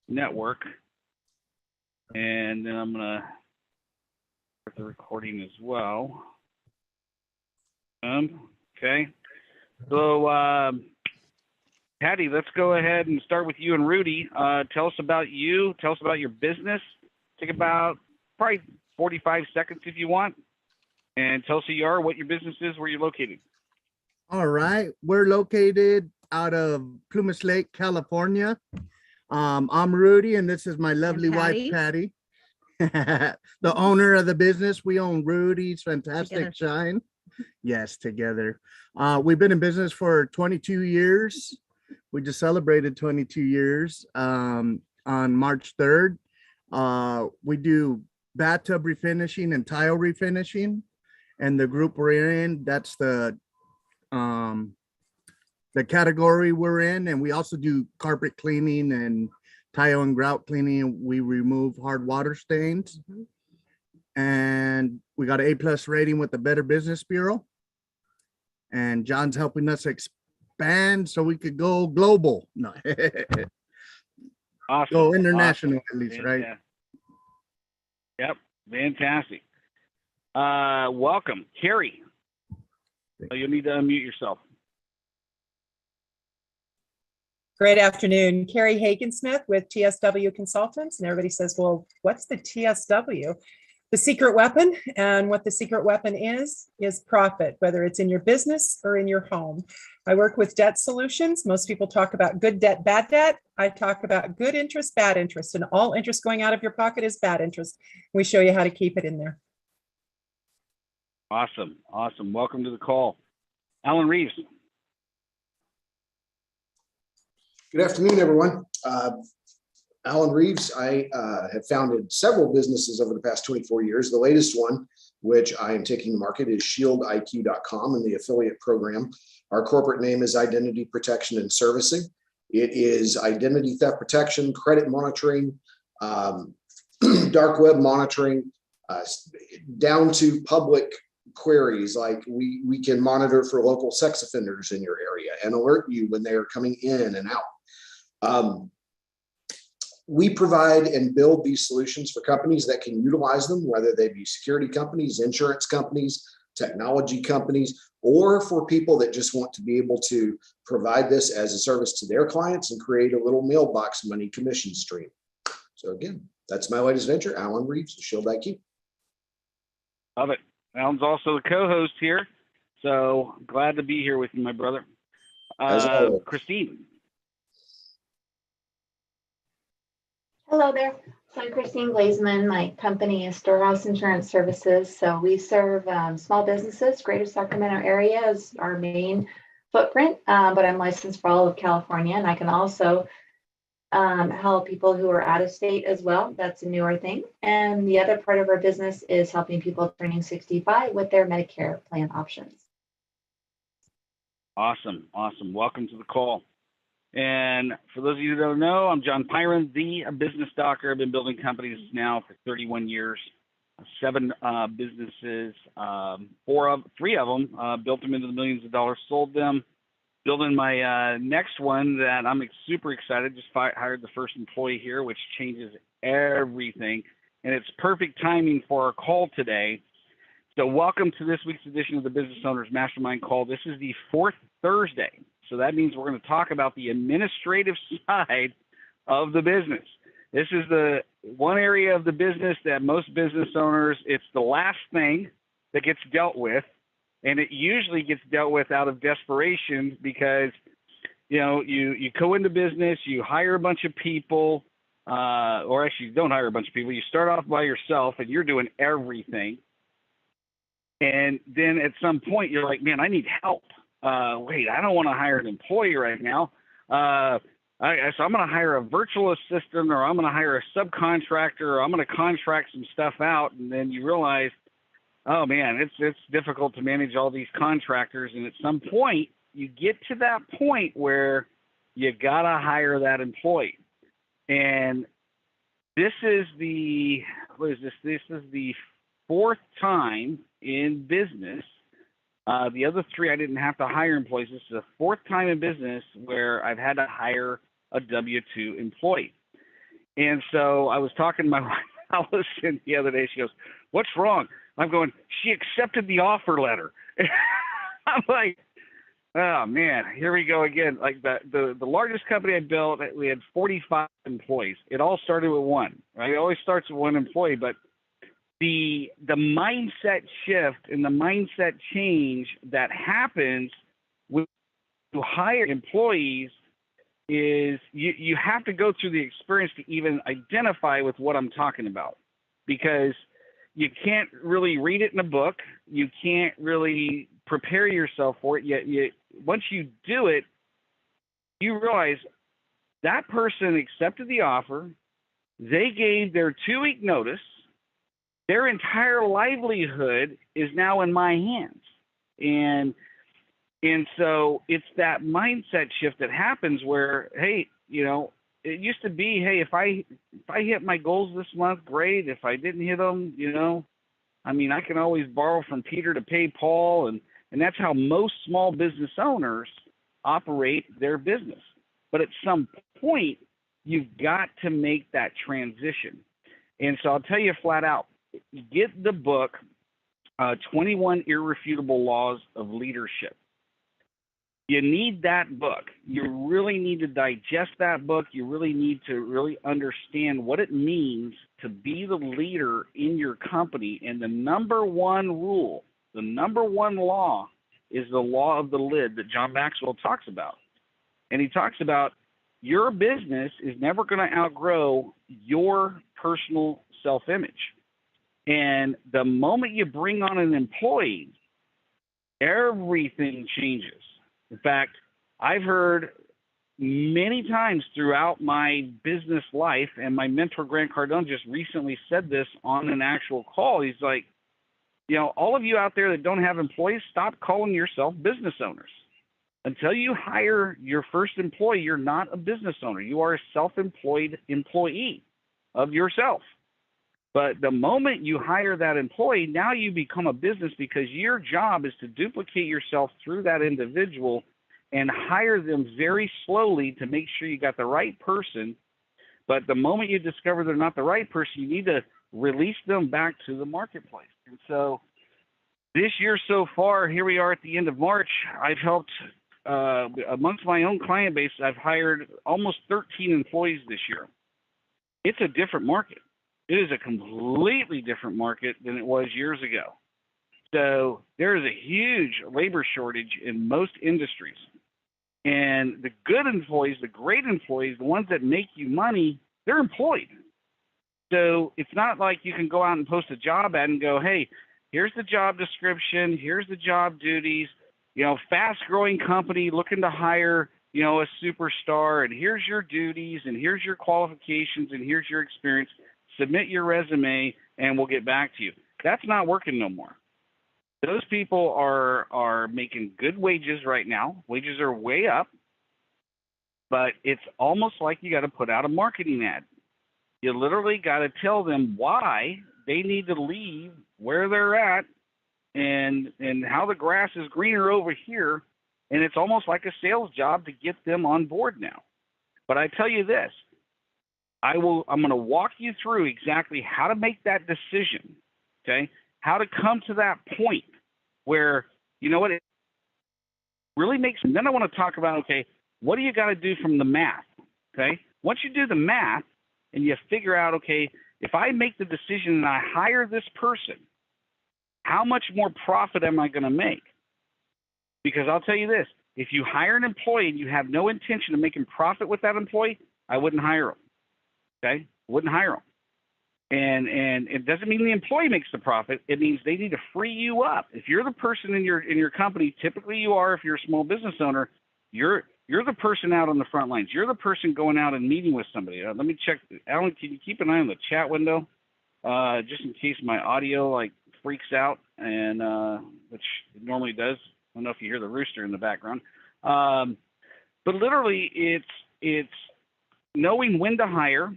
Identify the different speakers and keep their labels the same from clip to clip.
Speaker 1: network. And then I'm going to start the recording as well. Okay. So, Patty, let's go ahead and start with you and Rudy. Tell us about you. Tell us about your business. Take about probably 45 seconds if you want. And tell us who you are, what your business is, where you're located.
Speaker 2: All right. We're located out of Plumas Lake, California. I'm Rudy, and this is my lovely wife, Patty. The owner of the business. We own Rudy's Fantastic Shine. Yes, together. We've been in business for 22 years. We just celebrated 22 years on March 3rd. We do bathtub refinishing and tile refinishing. And the group we're in, that's the category we're in. And we also do carpet cleaning and tile and grout cleaning. We remove hard water stains. And we got an A+ rating with the Better Business Bureau. And John's helping us expand so we could go global. No.
Speaker 1: Awesome.
Speaker 2: Go international, at least, right?
Speaker 1: Yep. Fantastic. Welcome, Carrie. You'll need to unmute yourself.
Speaker 3: Great afternoon. Carrie Hagen-Smith with TSW Consultants. And everybody says, well, what's the TSW? The secret weapon. And what the secret weapon is profit, whether it's in your business or in your home. I work with debt solutions. Most people talk about good debt, bad debt. I talk about good interest, bad interest, and all interest going out of your pocket is bad interest. We show you how to keep it in there.
Speaker 1: Awesome. Awesome. Welcome to the call. Alan Reeves.
Speaker 4: Good afternoon, everyone. Alan Reeves. I have founded several businesses over the past 24 years. The latest one, which I am taking to market, is ShieldIQ.com and the affiliate program. Our corporate name is Identity Protection and Servicing. It is identity theft protection, credit monitoring, dark web monitoring, down to public queries like we can monitor for local sex offenders in your area and alert you when they are coming in and out. We provide and build these solutions for companies that can utilize them, whether they be security companies, insurance companies, technology companies, or for people that just want to be able to provide this as a service to their clients and create a little mailbox money commission stream. So again, that's my latest venture, Alan Reeves, Shield IQ.
Speaker 1: Love it. Alan's also the co-host here, so glad to be here with you, my brother. Christine.
Speaker 5: Hello there. So I'm Christine Glazman. My company is Storehouse Insurance Services. So we serve small businesses. Greater Sacramento area is our main footprint, but I'm licensed for all of California, and I can also help people who are out of state as well. That's a newer thing. And the other part of our business is helping people turning 65 with their Medicare plan options.
Speaker 1: Awesome. Awesome. Welcome to the call. And for those of you who don't know, I'm John Pyron, the business doctor. I've been building companies now for 31 years, 7 businesses, 3 of them, built them into the millions of dollars, sold them. Building my next one that I'm super excited, just hired the first employee here, which changes everything. And it's perfect timing for our call today. So welcome to this week's edition of the Business Owners Mastermind Call. This is the 4th Thursday. So that means we're going to talk about the administrative side of the business. This is the one area of the business that most business owners, it's the last thing that gets dealt with. And it usually gets dealt with out of desperation because, you know, you go into business, you hire a bunch of people, or actually you don't hire a bunch of people. You start off by yourself and you're doing everything. And then at some point you're like, man, I need help. Wait, I don't want to hire an employee right now. So I'm going to hire a virtual assistant, or I'm going to hire a subcontractor, or I'm going to contract some stuff out. And then you realize, oh man, it's difficult to manage all these contractors. And at some point you get to that point where you got to hire that employee. And this is the 4th time in business. The other 3, I didn't have to hire employees. This is the 4th time in business where I've had to hire a W-2 employee. And so I was talking to my wife, Allison, the other day. She goes, "What's wrong?" I'm going, "She accepted the offer letter." I'm like, oh man, here we go again. Like the largest company I built, we had 45 employees. It all started with one, right? It always starts with one employee, but the mindset shift and the mindset change that happens when you hire employees is you have to go through the experience to even identify with what I'm talking about, because you can't really read it in a book. You can't really prepare yourself for it. Yet once you do it, you realize that person accepted the offer. They gave their 2-week notice. Their entire livelihood is now in my hands. And so it's that mindset shift that happens where, hey, it used to be, hey, if I hit my goals this month, great. If I didn't hit them, I can always borrow from Peter to pay Paul. And that's how most small business owners operate their business. But at some point, you've got to make that transition. And so I'll tell you flat out, get the book, 21 Irrefutable Laws of Leadership. You need that book. You really need to digest that book. You really need to really understand what it means to be the leader in your company. And the number one rule, the number one law is the law of the lid that John Maxwell talks about. And he talks about your business is never going to outgrow your personal self-image. And the moment you bring on an employee, everything changes. In fact, I've heard many times throughout my business life, and my mentor, Grant Cardone, just recently said this on an actual call. He's like, all of you out there that don't have employees, stop calling yourself business owners. Until you hire your first employee, you're not a business owner. You are a self-employed employee of yourself. But the moment you hire that employee, now you become a business, because your job is to duplicate yourself through that individual and hire them very slowly to make sure you got the right person. But the moment you discover they're not the right person, you need to release them back to the marketplace. And so this year so far, here we are at the end of March, I've helped amongst my own client base, I've hired almost 13 employees this year. It's a different market. It is a completely different market than it was years ago. So there is a huge labor shortage in most industries. And the good employees, the great employees, the ones that make you money, they're employed. So it's not like you can go out and post a job ad and go, hey, here's the job description, here's the job duties, fast-growing company looking to hire, a superstar, and here's your duties, and here's your qualifications, and here's your experience. Submit your resume, and we'll get back to you. That's not working no more. Those people are making good wages right now. Wages are way up, but it's almost like you got to put out a marketing ad. You literally got to tell them why they need to leave where they're at and how the grass is greener over here, and it's almost like a sales job to get them on board now. But I tell you this, I'm going to walk you through exactly how to make that decision, okay? How to come to that point where, it really makes sense. Then I want to talk about, okay, what do you got to do from the math, okay? Once you do the math and you figure out, okay, if I make the decision and I hire this person, how much more profit am I going to make? Because I'll tell you this, if you hire an employee and you have no intention of making profit with that employee, I wouldn't hire him. Okay, wouldn't hire them, and it doesn't mean the employee makes the profit. It means they need to free you up. If you're the person in your company, typically you are. If you're a small business owner, you're the person out on the front lines. You're the person going out and meeting with somebody. Let me check. Alan, can you keep an eye on the chat window, just in case my audio freaks out, and which it normally does. I don't know if you hear the rooster in the background, but literally it's knowing when to hire.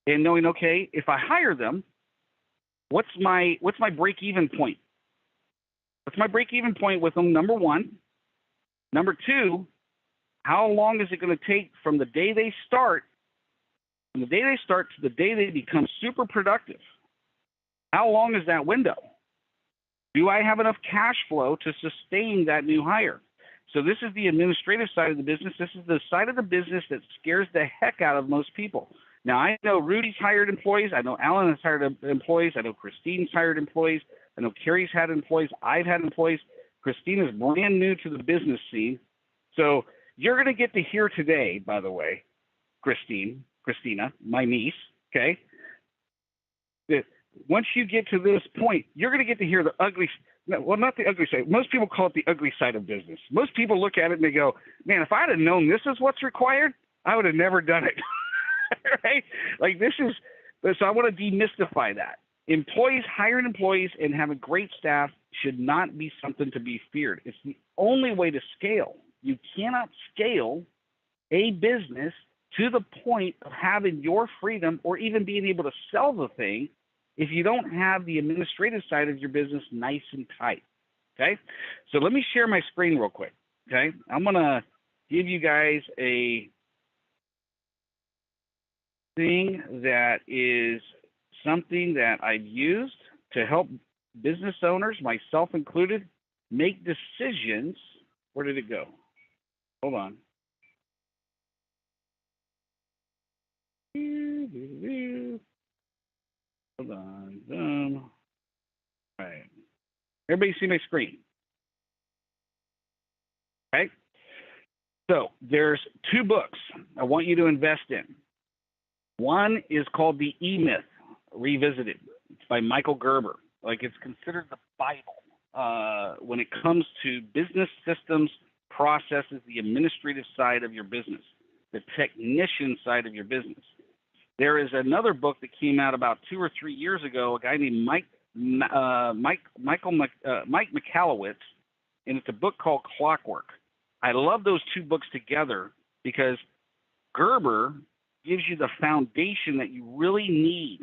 Speaker 1: And knowing, okay, if I hire them, what's my break-even point? What's my break-even point with them, number one? Number two, how long is it going to take from the day they start From the day they start to the day they become super productive, how long is that window? Do I have enough cash flow to sustain that new hire? So this is the administrative side of the business. This is the side of the business that scares the heck out of most people. Now, I know Rudy's hired employees. I know Alan has hired employees. I know Christine's hired employees. I know Carrie's had employees. I've had employees. Christine is brand new to the business scene. So you're going to get to hear today, by the way, Christina, my niece, okay, that once you get to this point, you're going to get to hear the ugly, well, not the ugly side. Most people call it the ugly side of business. Most people look at it and they go, man, if I'd have known this is what's required, I would have never done it. Right? Like this is, so I want to demystify that. Employees, hiring employees and having great staff should not be something to be feared. It's the only way to scale. You cannot scale a business to the point of having your freedom or even being able to sell the thing if you don't have the administrative side of your business nice and tight. Okay? So let me share my screen real quick. Okay? I'm going to give you guys a thing that is something that I've used to help business owners, myself included, make decisions. Where did it go? Hold on. Hold on. All right. Everybody see my screen? Okay. So there's two books I want you to invest in. One is called The E-Myth Revisited. It's by Michael Gerber. Like it's considered the Bible when it comes to business systems, processes, the administrative side of your business, the technician side of your business. There is another book that came out about 2 or 3 years ago, a guy named Mike Michalowicz, and it's a book called Clockwork. I love those two books together because Gerber gives you the foundation that you really need.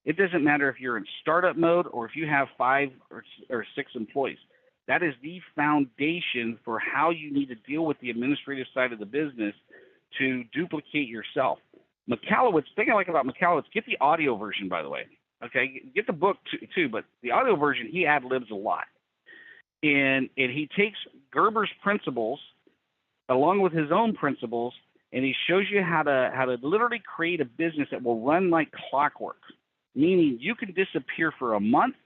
Speaker 1: It doesn't matter if you're in startup mode or if you have 5 or 6 employees. That is the foundation for how you need to deal with the administrative side of the business to duplicate yourself. Michalowicz, the thing I like about Michalowicz, get the audio version, by the way. Okay, get the book too, but the audio version, he ad-libs a lot. And he takes Gerber's principles along with his own principles, and he shows you how to literally create a business that will run like clockwork, meaning you can disappear for a month,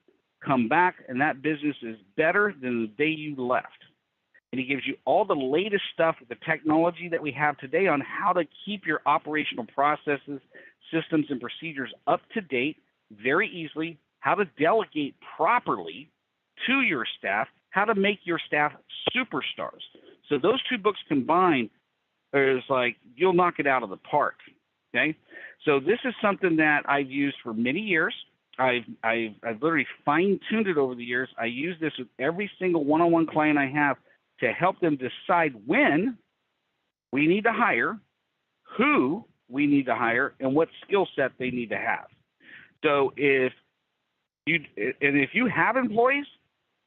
Speaker 1: come back, and that business is better than the day you left. And he gives you all the latest stuff with the technology that we have today on how to keep your operational processes, systems, and procedures up to date very easily, how to delegate properly to your staff, how to make your staff superstars. So those two books combined is like you'll knock it out of the park. Okay, so this is something that I've used for many years. I've literally fine-tuned it over the years. I use this with every single one-on-one client I have to help them decide when we need to hire, who we need to hire, and what skill set they need to have. So if you have employees,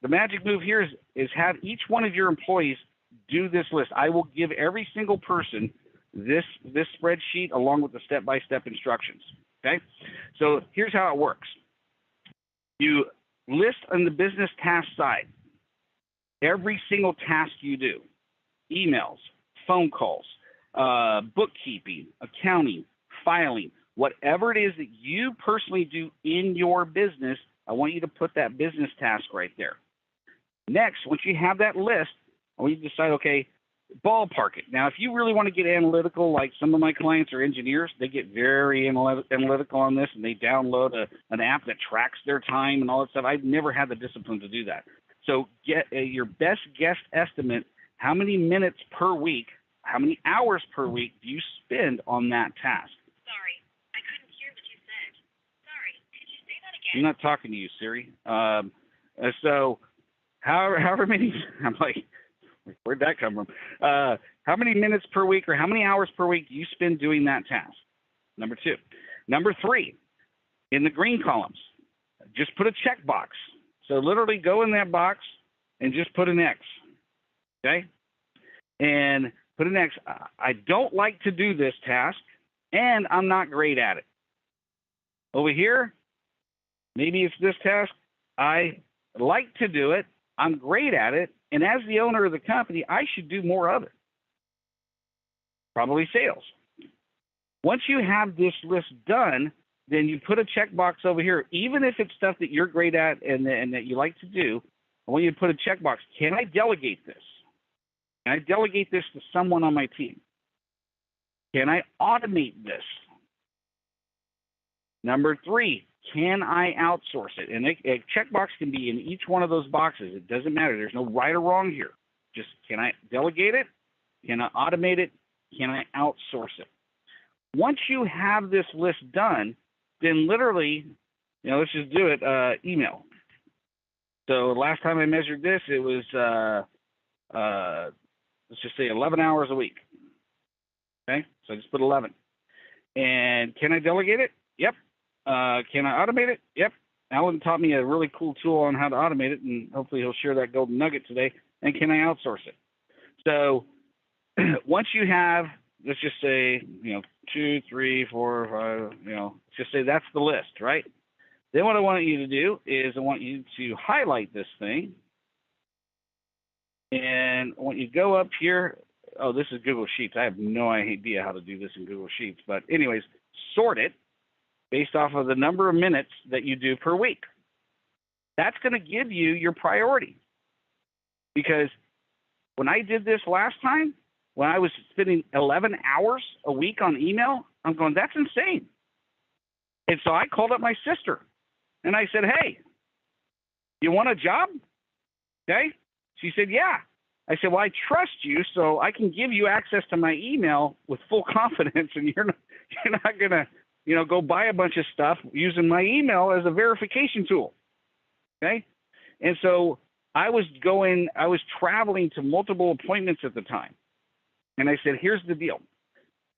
Speaker 1: the magic move here is have each one of your employees do this list. I will give every single person this spreadsheet along with the step-by-step instructions. Okay? So here's how it works. You list on the business task side every single task you do. Emails, phone calls, bookkeeping, accounting, filing, whatever it is that you personally do in your business, I want you to put that business task right there. Next, once you have that list, I want you to decide, okay, ballpark it. Now, if you really want to get analytical, like some of my clients are engineers, they get very analytical on this, and they download an app that tracks their time and all that stuff. I've never had the discipline to do that. So get your best guess estimate, how many minutes per week, how many hours per week do you spend on that task?
Speaker 6: Sorry, I couldn't hear what you said. Sorry, could you say that again?
Speaker 1: I'm not talking to you, Siri. So however many, I'm like, where'd that come from? How many minutes per week or how many hours per week do you spend doing that task? Number 2. Number 3, in the green columns, just put a check box. So literally go in that box and just put an X, okay? And put an X. I don't like to do this task, and I'm not great at it. Over here, maybe it's this task. I like to do it. I'm great at it. And as the owner of the company, I should do more of it. Probably sales. Once you have this list done, then you put a checkbox over here. Even if it's stuff that you're great at and that you like to do, I want you to put a checkbox. Can I delegate this? Can I delegate this to someone on my team? Can I automate this? Number 3, can I outsource it? And a checkbox can be in each one of those boxes. It doesn't matter. There's no right or wrong here. Just, can I delegate it? Can I automate it? Can I outsource it? Once you have this list done, then literally, let's just do it, email. So last time I measured this, it was, let's just say 11 hours a week. Okay, so I just put 11. And can I delegate it? Yep. Can I automate it? Yep. Alan taught me a really cool tool on how to automate it, and hopefully he'll share that golden nugget today. And can I outsource it? So once you have, let's just say, 2, 3, 4, 5, let's just say that's the list, right? Then what I want you to do is I want you to highlight this thing. And I want you to go up here. Oh, this is Google Sheets. I have no idea how to do this in Google Sheets. But anyways, sort it based off of the number of minutes that you do per week. That's going to give you your priority. Because when I did this last time, when I was spending 11 hours a week on email, I'm going, that's insane. And so I called up my sister and I said, hey, you want a job? Okay. She said, yeah. I said, well, I trust you, so I can give you access to my email with full confidence, and you're not going to, go buy a bunch of stuff using my email as a verification tool. Okay. And so I was traveling to multiple appointments at the time. And I said, here's the deal.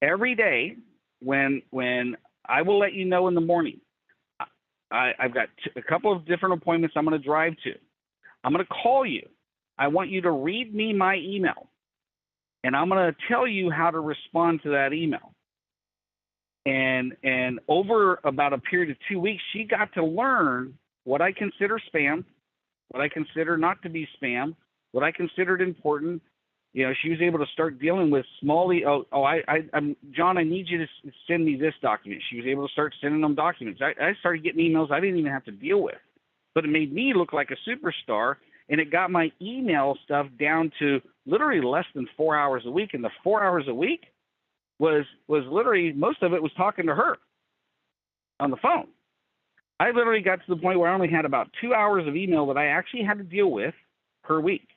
Speaker 1: Every day when I will let you know in the morning, I've got a couple of different appointments I'm going to drive to. I'm going to call you. I want you to read me my email, and I'm going to tell you how to respond to that email. And over about a period of 2 weeks, she got to learn what I consider spam, what I consider not to be spam, what I considered important. She was able to start dealing with I'm John, I need you to send me this document. She was able to start sending them documents. I started getting emails I didn't even have to deal with, but it made me look like a superstar. And it got my email stuff down to literally less than 4 hours a week. And the 4 hours a week was literally, most of it was talking to her on the phone. I literally got to the point where I only had about 2 hours of email that I actually had to deal with per week.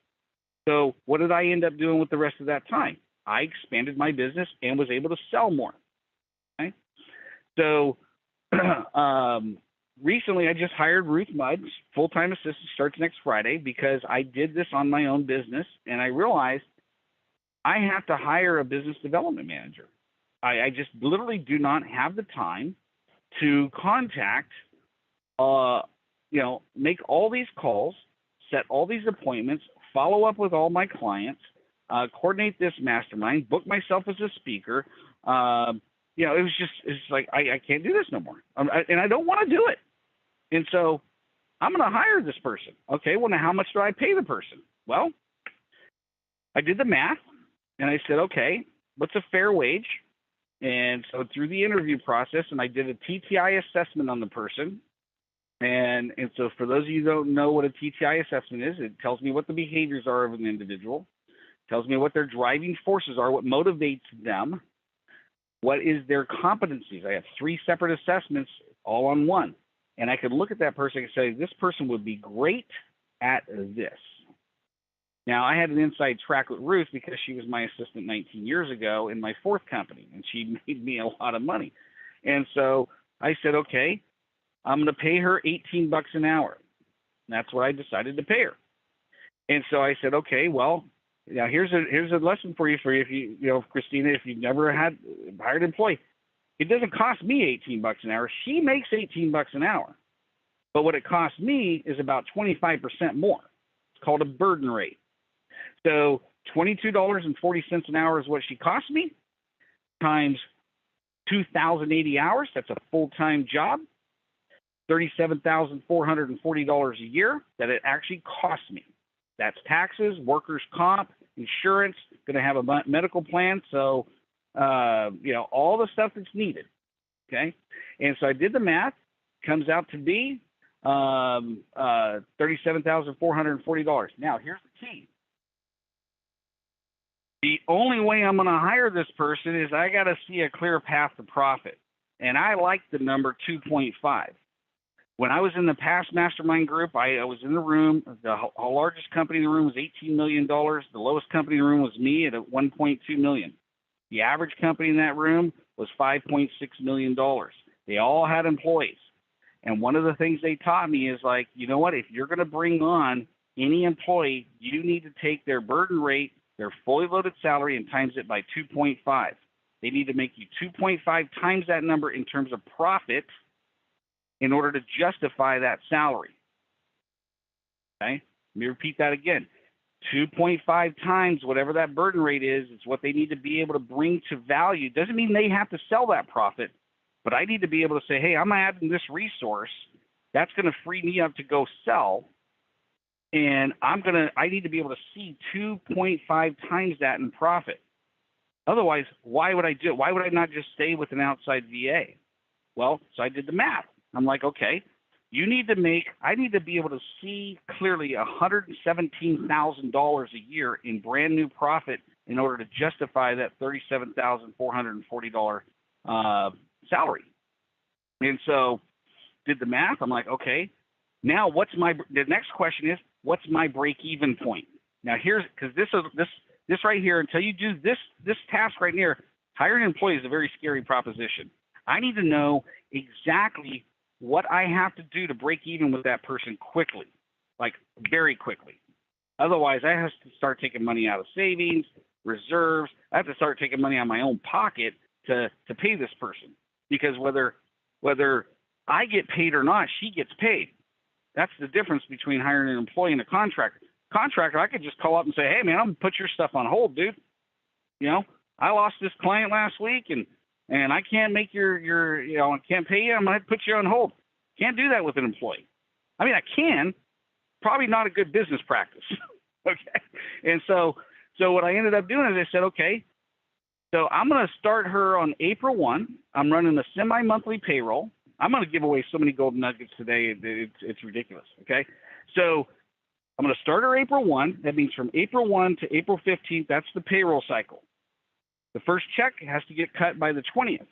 Speaker 1: So what did I end up doing with the rest of that time? I expanded my business and was able to sell more. Okay. So, recently, I just hired Ruth Mudd, full-time assistant, starts next Friday, because I did this on my own business, and I realized I have to hire a business development manager. I just literally do not have the time to contact, make all these calls, set all these appointments, follow up with all my clients, coordinate this mastermind, book myself as a speaker. It's like I can't do this no more, and I don't want to do it. And so I'm going to hire this person. Okay, well, now how much do I pay the person? Well, I did the math, and I said, okay, what's a fair wage? And so through the interview process, and I did a TTI assessment on the person. And so for those of you who don't know what a TTI assessment is, it tells me what the behaviors are of an individual, tells me what their driving forces are, what motivates them, what is their competencies. I have 3 separate assessments all on one. And I could look at that person and say, this person would be great at this. Now, I had an inside track with Ruth because she was my assistant 19 years ago in my 4th company, and she made me a lot of money. And so I said, okay, I'm going to pay her $18 an hour. And that's what I decided to pay her. And so I said, okay, well, now here's a lesson for you if you Christina, if you've never had hired an employee. It doesn't cost me $18 an hour. She makes $18 an hour. But what it costs me is about 25% more. It's called a burden rate. So $22.40 an hour is what she costs me, times 2,080 hours. That's a full-time job. $37,440 a year that it actually costs me. That's taxes, workers' comp, insurance, going to have a medical plan. So, all the stuff that's needed. Okay. And so I did the math, comes out to be $37,440. Now, here's the key. The only way I'm going to hire this person is I got to see a clear path to profit. And I like the number 2.5. When I was in the past mastermind group, I was in the room. The largest company in the room was $18 million. The lowest company in the room was me at $1.2 million. The average company in that room was $5.6 million. They all had employees. And one of the things they taught me is like, you know what, if you're going to bring on any employee, you need to take their burden rate, their fully loaded salary, and times it by 2.5. They need to make you 2.5 times that number in terms of profit in order to justify that salary. Okay, let me repeat that again. 2.5 times whatever that burden rate is what they need to be able to bring to value. Doesn't mean they have to sell that profit, but I need to be able to say, hey, I'm adding this resource. That's going to free me up to go sell. And I need to be able to see 2.5 times that in profit. Otherwise, why would I do it? Why would I not just stay with an outside VA? Well, so I did the math. I'm like, okay, I need to be able to see clearly $117,000 a year in brand new profit in order to justify that $37,440 salary. And so did the math. I'm like, okay, now the next question is, what's my break-even point? Now because this right here, until you do this task right here, hiring an employee is a very scary proposition. I need to know exactly what I have to do to break even with that person quickly, like very quickly. Otherwise, I have to start taking money out of savings, reserves. I have to start taking money out of my own pocket to pay this person, because whether I get paid or not, she gets paid. That's the difference between hiring an employee and a contractor. Contractor, I could just call up and say, hey, man, I'm going to put your stuff on hold, dude. I lost this client last week, and I can't make I can't pay you. I'm going to put you on hold. Can't do that with an employee. I mean, I can, probably not a good business practice. Okay. And so what I ended up doing is I said, okay, so I'm going to start her on April 1. I'm running a semi-monthly payroll. I'm going to give away so many golden nuggets today. It's ridiculous. Okay. So I'm going to start her April 1. That means from April 1 to April 15th, that's the payroll cycle. The first check has to get cut by the 20th.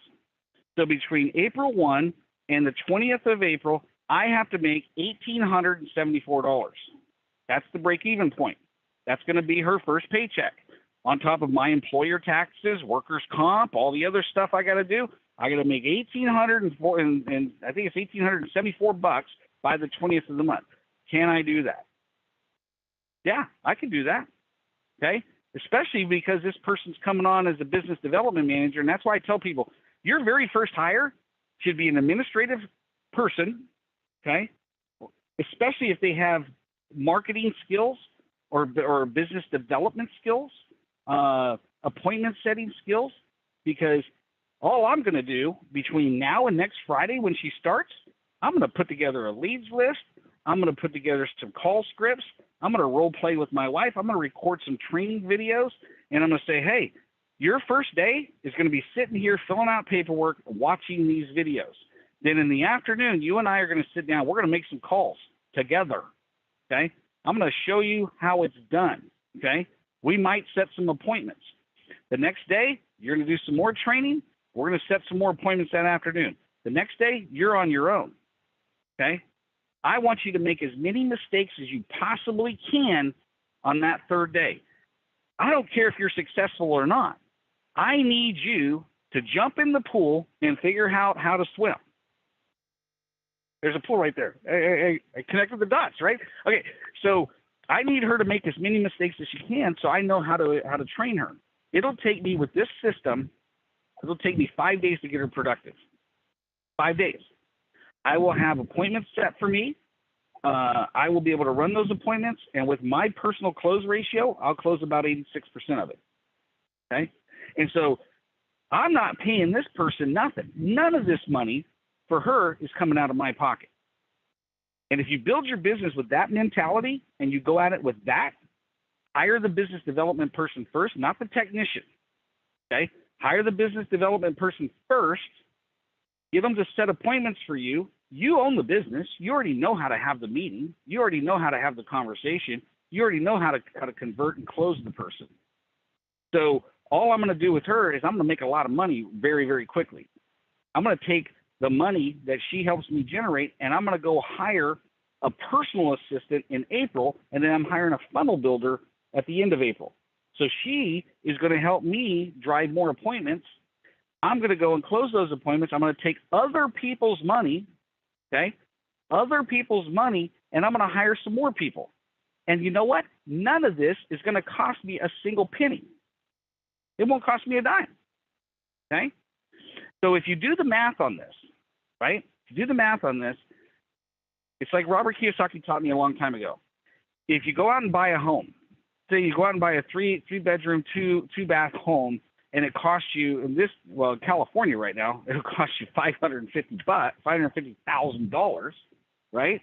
Speaker 1: So between April 1 and the 20th of April, I have to make $1,874. That's the break-even point. That's going to be her first paycheck. On top of my employer taxes, workers' comp, all the other stuff I got to do, I got to make $1,804, and I think it's $1,874 by the 20th of the month. Can I do that? Yeah, I can do that. Okay. Especially because this person's coming on as a business development manager. And that's why I tell people, your very first hire should be an administrative person, okay? Especially if they have marketing skills or business development skills, appointment setting skills, because all I'm going to do between now and next Friday when she starts, I'm going to put together a leads list. I'm going to put together some call scripts. I'm going to role play with my wife. I'm going to record some training videos, and I'm going to say, hey, your first day is going to be sitting here filling out paperwork, watching these videos. Then in the afternoon, you and I are going to sit down. We're going to make some calls together, okay? I'm going to show you how it's done, okay? We might set some appointments. The next day, you're going to do some more training. We're going to set some more appointments that afternoon. The next day, you're on your own, okay? I want you to make as many mistakes as you possibly can on that third day. I don't care if you're successful or not. I need you to jump in the pool and figure out how to swim. There's a pool right there. I connected the dots, right? Okay, so I need her to make as many mistakes as she can so I know how to train her. It'll take me with this system, it'll take me 5 days to get her productive. 5 days. I will have appointments set for me. I will be able to run those appointments, and with my personal close ratio, I'll close about 86% of it. Okay, and so I'm not paying this person nothing. None of this money for her is coming out of my pocket. And if you build your business with that mentality and you go at it with that, hire the business development person first, not the technician. Okay? Hire the business development person first. Get them to set appointments for you. You own the business. You already know how to have the meeting. You already know how to have the conversation. You already know how to convert and close the person. So all I'm going to do with her is I'm going to make a lot of money very, very quickly. I'm going to take the money that she helps me generate, and I'm going to go hire a personal assistant in April, and then I'm hiring a funnel builder at the end of April. So she is going to help me drive more appointments. I'm going to go and close those appointments. I'm going to take other people's money, okay, other people's money, and I'm going to hire some more people. And you know what? None of this is going to cost me a single penny. It won't cost me a dime, okay? So if you do the math on this, right? If you do the math on this, it's like Robert Kiyosaki taught me a long time ago. If you go out and buy a home, say you go out and buy a three bedroom, two bath home, and it costs you in California right now, it'll cost you $550,000, right?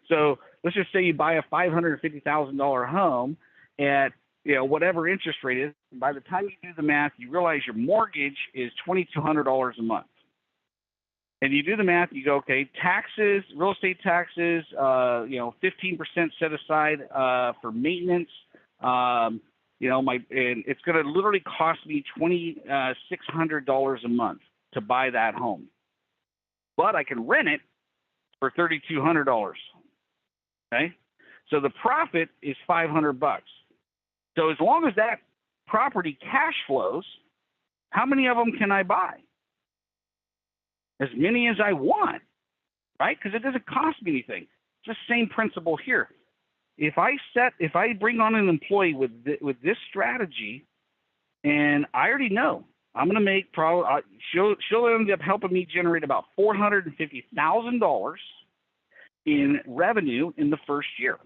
Speaker 1: So let's just say you buy a $550,000 home at whatever interest rate is. By the time you do the math, you realize your mortgage is $2,200 a month. And you do the math, you go, okay, taxes, real estate taxes, 15% set aside for maintenance. And it's going to literally cost me $2,600 a month to buy that home. But I can rent it for $3,200. Okay, so the profit is $500. So as long as that property cash flows, how many of them can I buy? As many as I want, right? Because it doesn't cost me anything. It's the same principle here. If I bring on an employee with this strategy, and I already know I'm going to make she'll end up helping me generate about $450,000 in revenue in the first year.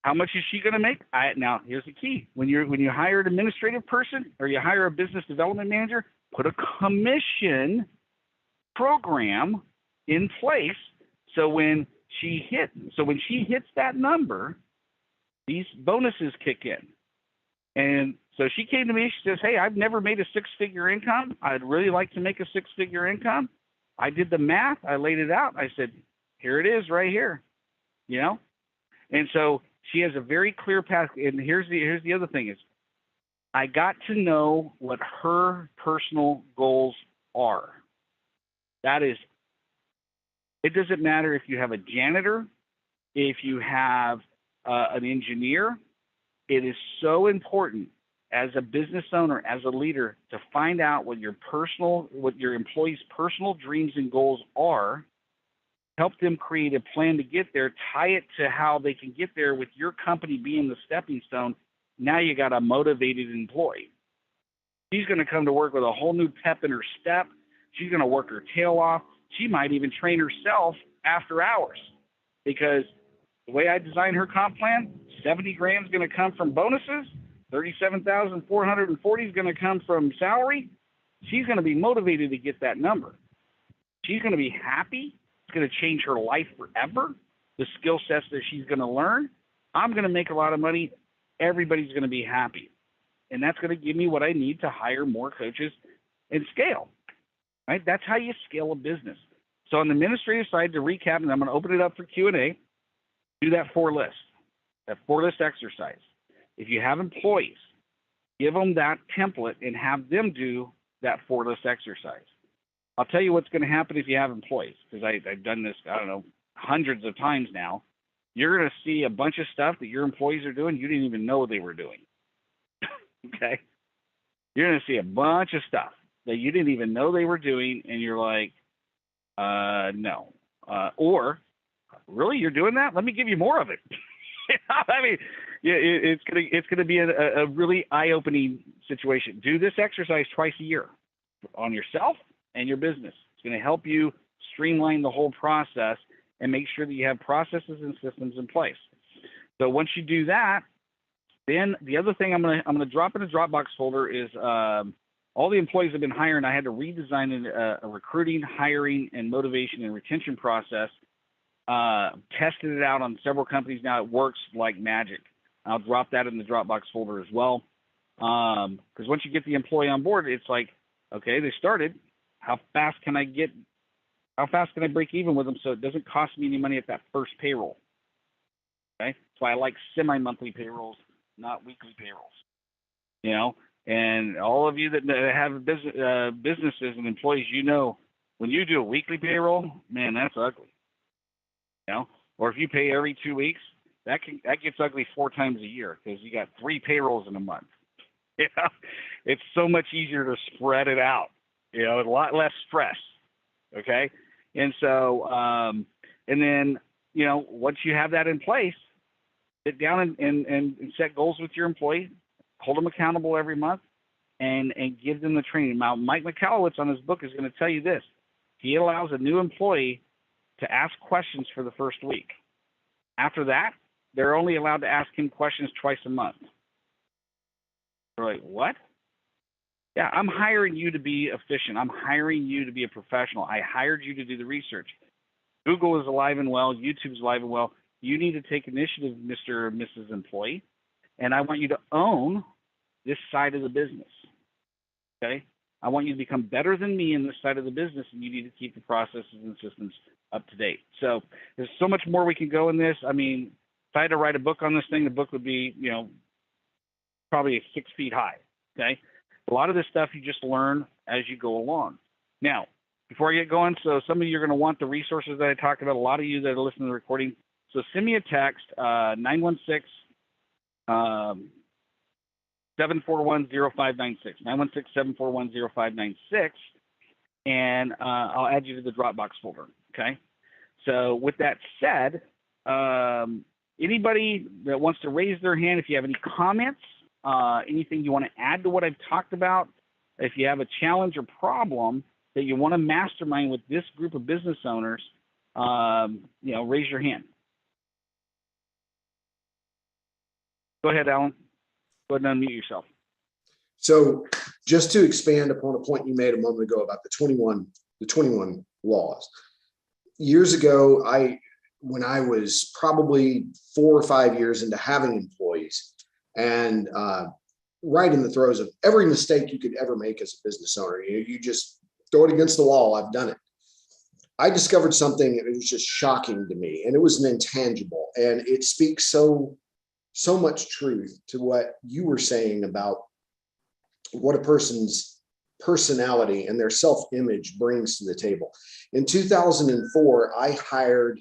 Speaker 1: How much is she going to make? Now, here's the key. When you hire an administrative person or you hire a business development manager, put a commission program in place so when she hits that number, these bonuses kick in. And so she came to me, she says, hey, I've never made a six-figure income. I'd really like to make a six-figure income. I did the math. I laid it out. I said, here it is right here, And so she has a very clear path. And here's the other thing is I got to know what her personal goals are. That is, it doesn't matter if you have a janitor, if you have an engineer. It is so important as a business owner, as a leader, to find out what your employees' personal dreams and goals are. Help them create a plan to get there, tie it to how they can get there with your company being the stepping stone. Now you got a motivated employee. She's going to come to work with a whole new pep in her step. She's going to work her tail off. She might even train herself after hours, because the way I designed her comp plan, 70 grand is going to come from bonuses, 37,440 is going to come from salary. She's going to be motivated to get that number. She's going to be happy. It's going to change her life forever. The skill sets that she's going to learn. I'm going to make a lot of money. Everybody's going to be happy. And that's going to give me what I need to hire more coaches and scale. Right? That's how you scale a business. So on the administrative side, to recap, and I'm going to open it up for Q&A, do that 4-list exercise. If you have employees, give them that template and have them do that 4-list exercise. I'll tell you what's going to happen if you have employees, because I've done this, hundreds of times now. You're going to see a bunch of stuff that your employees are doing you didn't even know they were doing. Okay? You're going to see a bunch of stuff that you didn't even know they were doing, and you're like, no. Or, really, you're doing that? Let me give you more of it. I mean, it's gonna be a really eye-opening situation. Do this exercise twice a year on yourself and your business. It's going to help you streamline the whole process and make sure that you have processes and systems in place. So once you do that, then the other thing I'm gonna drop in a Dropbox folder is all the employees I've been hiring, I had to redesign a recruiting, hiring, and motivation and retention process. Tested it out on several companies now. It works like magic. I'll drop that in the Dropbox folder as well. Because once you get the employee on board, it's like, okay, they started. How fast can I break even with them so it doesn't cost me any money at that first payroll? Okay, that's why I like semi-monthly payrolls, not weekly payrolls. You know, and all of you that have businesses and employees, you know, when you do a weekly payroll, man, that's ugly. You know, or if you pay every 2 weeks, that gets ugly 4 times a year because you got 3 payrolls in a month. You know, it's so much easier to spread it out. You know, a lot less stress. Okay, and so and then, you know, once you have that in place, sit down and set goals with your employee, hold them accountable every month, and give them the training. Now, Mike McAllowitz on his book is going to tell you this. He allows a new employee to ask questions for the first week. After that, they're only allowed to ask him questions twice a month. They're like, what? Yeah, I'm hiring you to be efficient. I'm hiring you to be a professional. I hired you to do the research. Google is alive and well. YouTube's alive and well. You need to take initiative, Mr. or Mrs. Employee, and I want you to own this side of the business. Okay? I want you to become better than me in this side of the business, and you need to keep the processes and systems up to date. So there's so much more we can go in this. I mean, if I had to write a book on this thing, the book would be, you know, probably 6 feet high. Okay? A lot of this stuff you just learn as you go along. Now, before I get going, so some of you are going to want the resources that I talked about. A lot of you that are listening to the recording, so send me a text, 916 741-0596, 916-741-0596, and I'll add you to the Dropbox folder, okay? So with that said, anybody that wants to raise their hand, if you have any comments, anything you want to add to what I've talked about, if you have a challenge or problem that you want to mastermind with this group of business owners, you know, raise your hand. Go ahead, Alan. Go ahead and unmute yourself.
Speaker 4: So just to expand upon a point you made a moment ago about the 21 laws. Years ago, when I was probably 4 or 5 years into having employees and right in the throes of every mistake you could ever make as a business owner, you just throw it against the wall. I've done it. I discovered something that was just shocking to me, and it was an intangible, and it speaks so much truth to what you were saying about what a person's personality and their self-image brings to the table. In 2004, I hired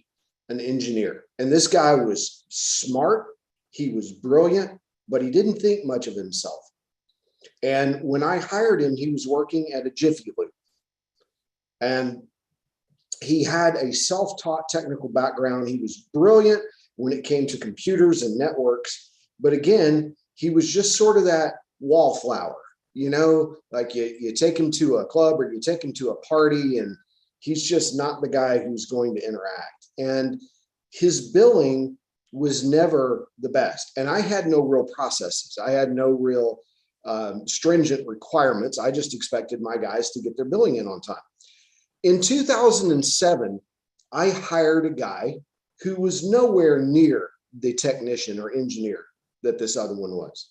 Speaker 4: an engineer, and this guy was smart. He was brilliant, but he didn't think much of himself. And when I hired him, he was working at a Jiffy Lube, and he had a self-taught technical background. He was brilliant when it came to computers and networks. But again, he was just sort of that wallflower, you know, like you take him to a club or you take him to a party and he's just not the guy who's going to interact. And his billing was never the best. And I had no real processes. I had no real stringent requirements. I just expected my guys to get their billing in on time. In 2007, I hired a guy who was nowhere near the technician or engineer that this other one was.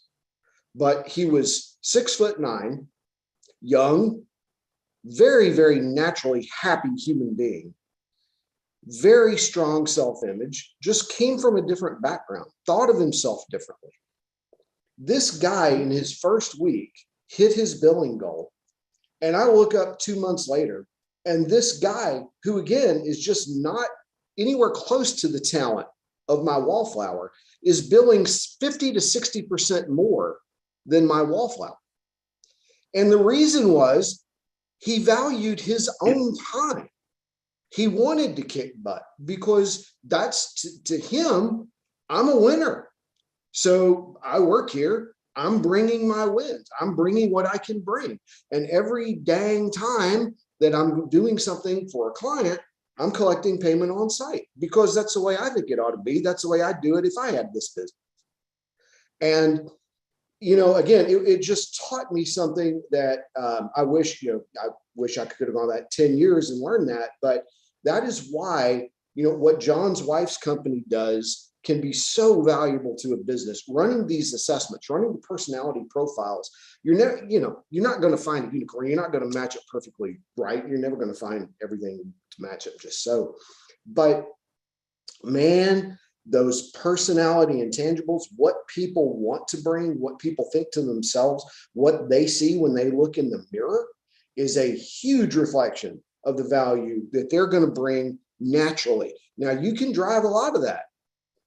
Speaker 4: But he was 6'9", young, very, very naturally happy human being, very strong self-image, just came from a different background, thought of himself differently. This guy in his first week hit his billing goal. And I look up 2 months later, and this guy, who again is just not anywhere close to the talent of my wallflower, is billing 50 to 60% more than my wallflower. And the reason was he valued his own time. He wanted to kick butt because that's to him, I'm a winner. So I work here. I'm bringing my wins. I'm bringing what I can bring. And every dang time that I'm doing something for a client, I'm collecting payment on site because that's the way I think it ought to be. That's the way I'd do it if I had this business. And again, it just taught me something that I wish I could have gone that 10 years and learned that. But that is why, what John's wife's company does can be so valuable to a business. Running these assessments, running the personality profiles, you're never, you're not going to find a unicorn. You're not going to match it perfectly right. You're never going to find everything to match it just so. But man, those personality intangibles, what people want to bring, what people think to themselves, what they see when they look in the mirror is a huge reflection of the value that they're going to bring naturally. Now, you can drive a lot of that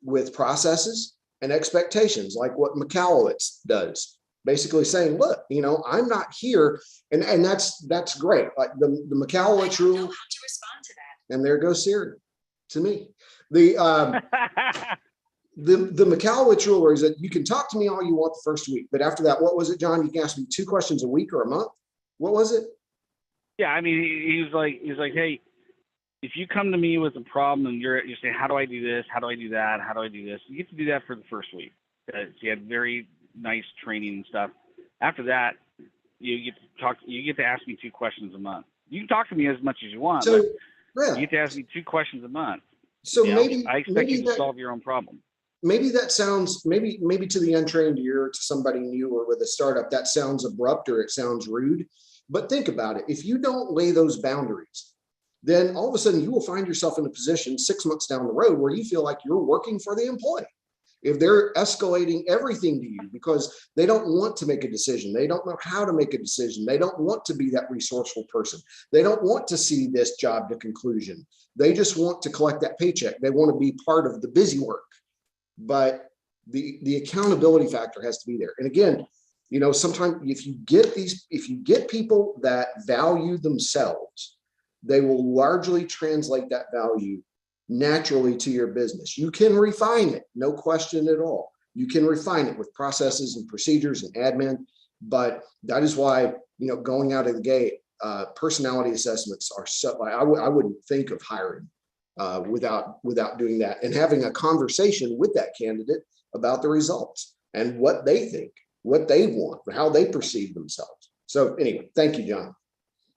Speaker 4: with processes and expectations, like what McAllowitz does, basically saying, look, I'm not here. And that's great. Like the McAllowitz rule. I don't know how to respond to that. And there goes Siri to me. The McAllowitz rule is that you can talk to me all you want the first week, but after that, what was it, John? You can ask me 2 questions a week or a month. What was it?
Speaker 1: Yeah, I mean, he was like, hey, if you come to me with a problem and you're saying, how do I do this? How do I do that? How do I do this? You get to do that for the first week. You had very nice training and stuff. After that, you get to ask me 2 questions a month. You can talk to me as much as you want, but you get to ask me 2 questions a month.
Speaker 4: So maybe
Speaker 1: I expect you to solve your own problem.
Speaker 4: Maybe that sounds, maybe to the untrained ear, to somebody new or with a startup, that sounds abrupt or it sounds rude. But think about it. If you don't lay those boundaries, then all of a sudden you will find yourself in a position 6 months down the road where you feel like you're working for the employee. If they're escalating everything to you because they don't want to make a decision, they don't know how to make a decision, they don't want to be that resourceful person, they don't want to see this job to conclusion, they just want to collect that paycheck, they want to be part of the busy work. But the accountability factor has to be there. And again, sometimes if you get people that value themselves, they will largely translate that value naturally to your business. You can refine it, no question at all. You can refine it with processes and procedures and admin, but that is why, going out of the gate, personality assessments are so, I wouldn't think of hiring without doing that and having a conversation with that candidate about the results and what they think, what they want, how they perceive themselves. So anyway, thank you, John.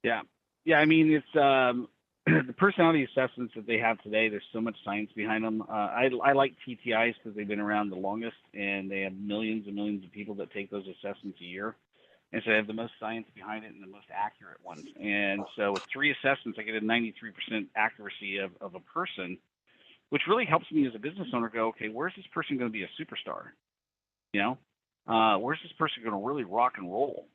Speaker 1: Yeah. I mean, it's the personality assessments that they have today. There's so much science behind them. I like TTIs because they've been around the longest, and they have millions and millions of people that take those assessments a year. And so they have the most science behind it and the most accurate ones. And so with 3 assessments, I get a 93% accuracy of a person, which really helps me as a business owner go, okay, where's this person going to be a superstar? Where's this person going to really rock and roll?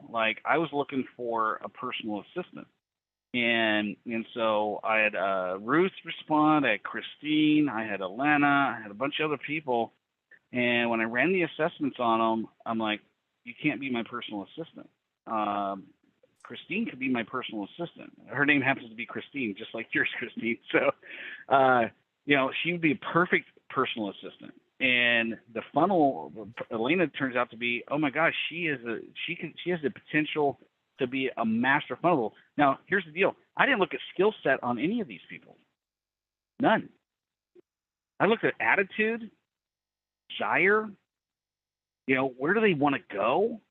Speaker 1: Like I was looking for a personal assistant. And so I had Ruth respond, I had Christine, I had Alana, I had a bunch of other people. And when I ran the assessments on them, I'm like, you can't be my personal assistant. Christine could be my personal assistant. Her name happens to be Christine, just like yours, Christine. So, she would be a perfect personal assistant. And the funnel, Elena turns out to be, oh my gosh, she has the potential to be a master funnel. Now, here's the deal. I didn't look at skill set on any of these people. None. I looked at attitude, desire, where do they want to go?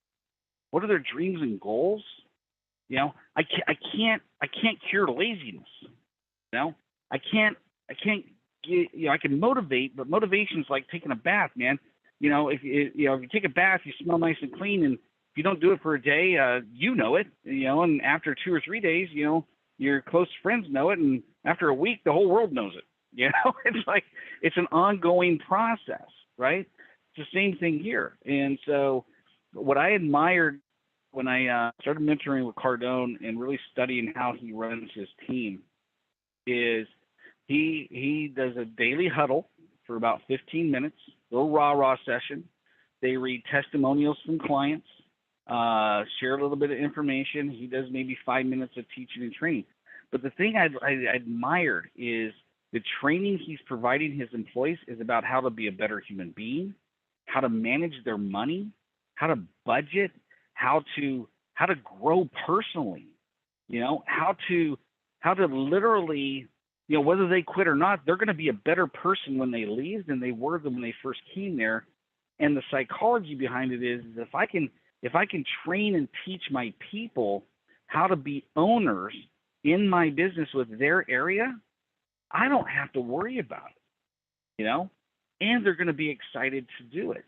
Speaker 1: What are their dreams and goals? I can't cure laziness. I can't get, I can motivate, but motivation's like taking a bath, man. If you take a bath, you smell nice and clean, and if you don't do it for a day, and after 2 or 3 days, your close friends know it, and after a week, the whole world knows it. It's like it's an ongoing process, right? It's the same thing here. And so what I admired when I started mentoring with Cardone and really studying how he runs his team is he does a daily huddle for about 15 minutes, little rah-rah session. They read testimonials from clients, share a little bit of information. He does maybe 5 minutes of teaching and training. But the thing I admired is the training he's providing his employees is about how to be a better human being, how to manage their money, how to budget, how to grow personally, how to literally, whether they quit or not, they're going to be a better person when they leave than they were when they first came there. And the psychology behind it is if I can train and teach my people how to be owners in my business with their area, I don't have to worry about it, and they're going to be excited to do it.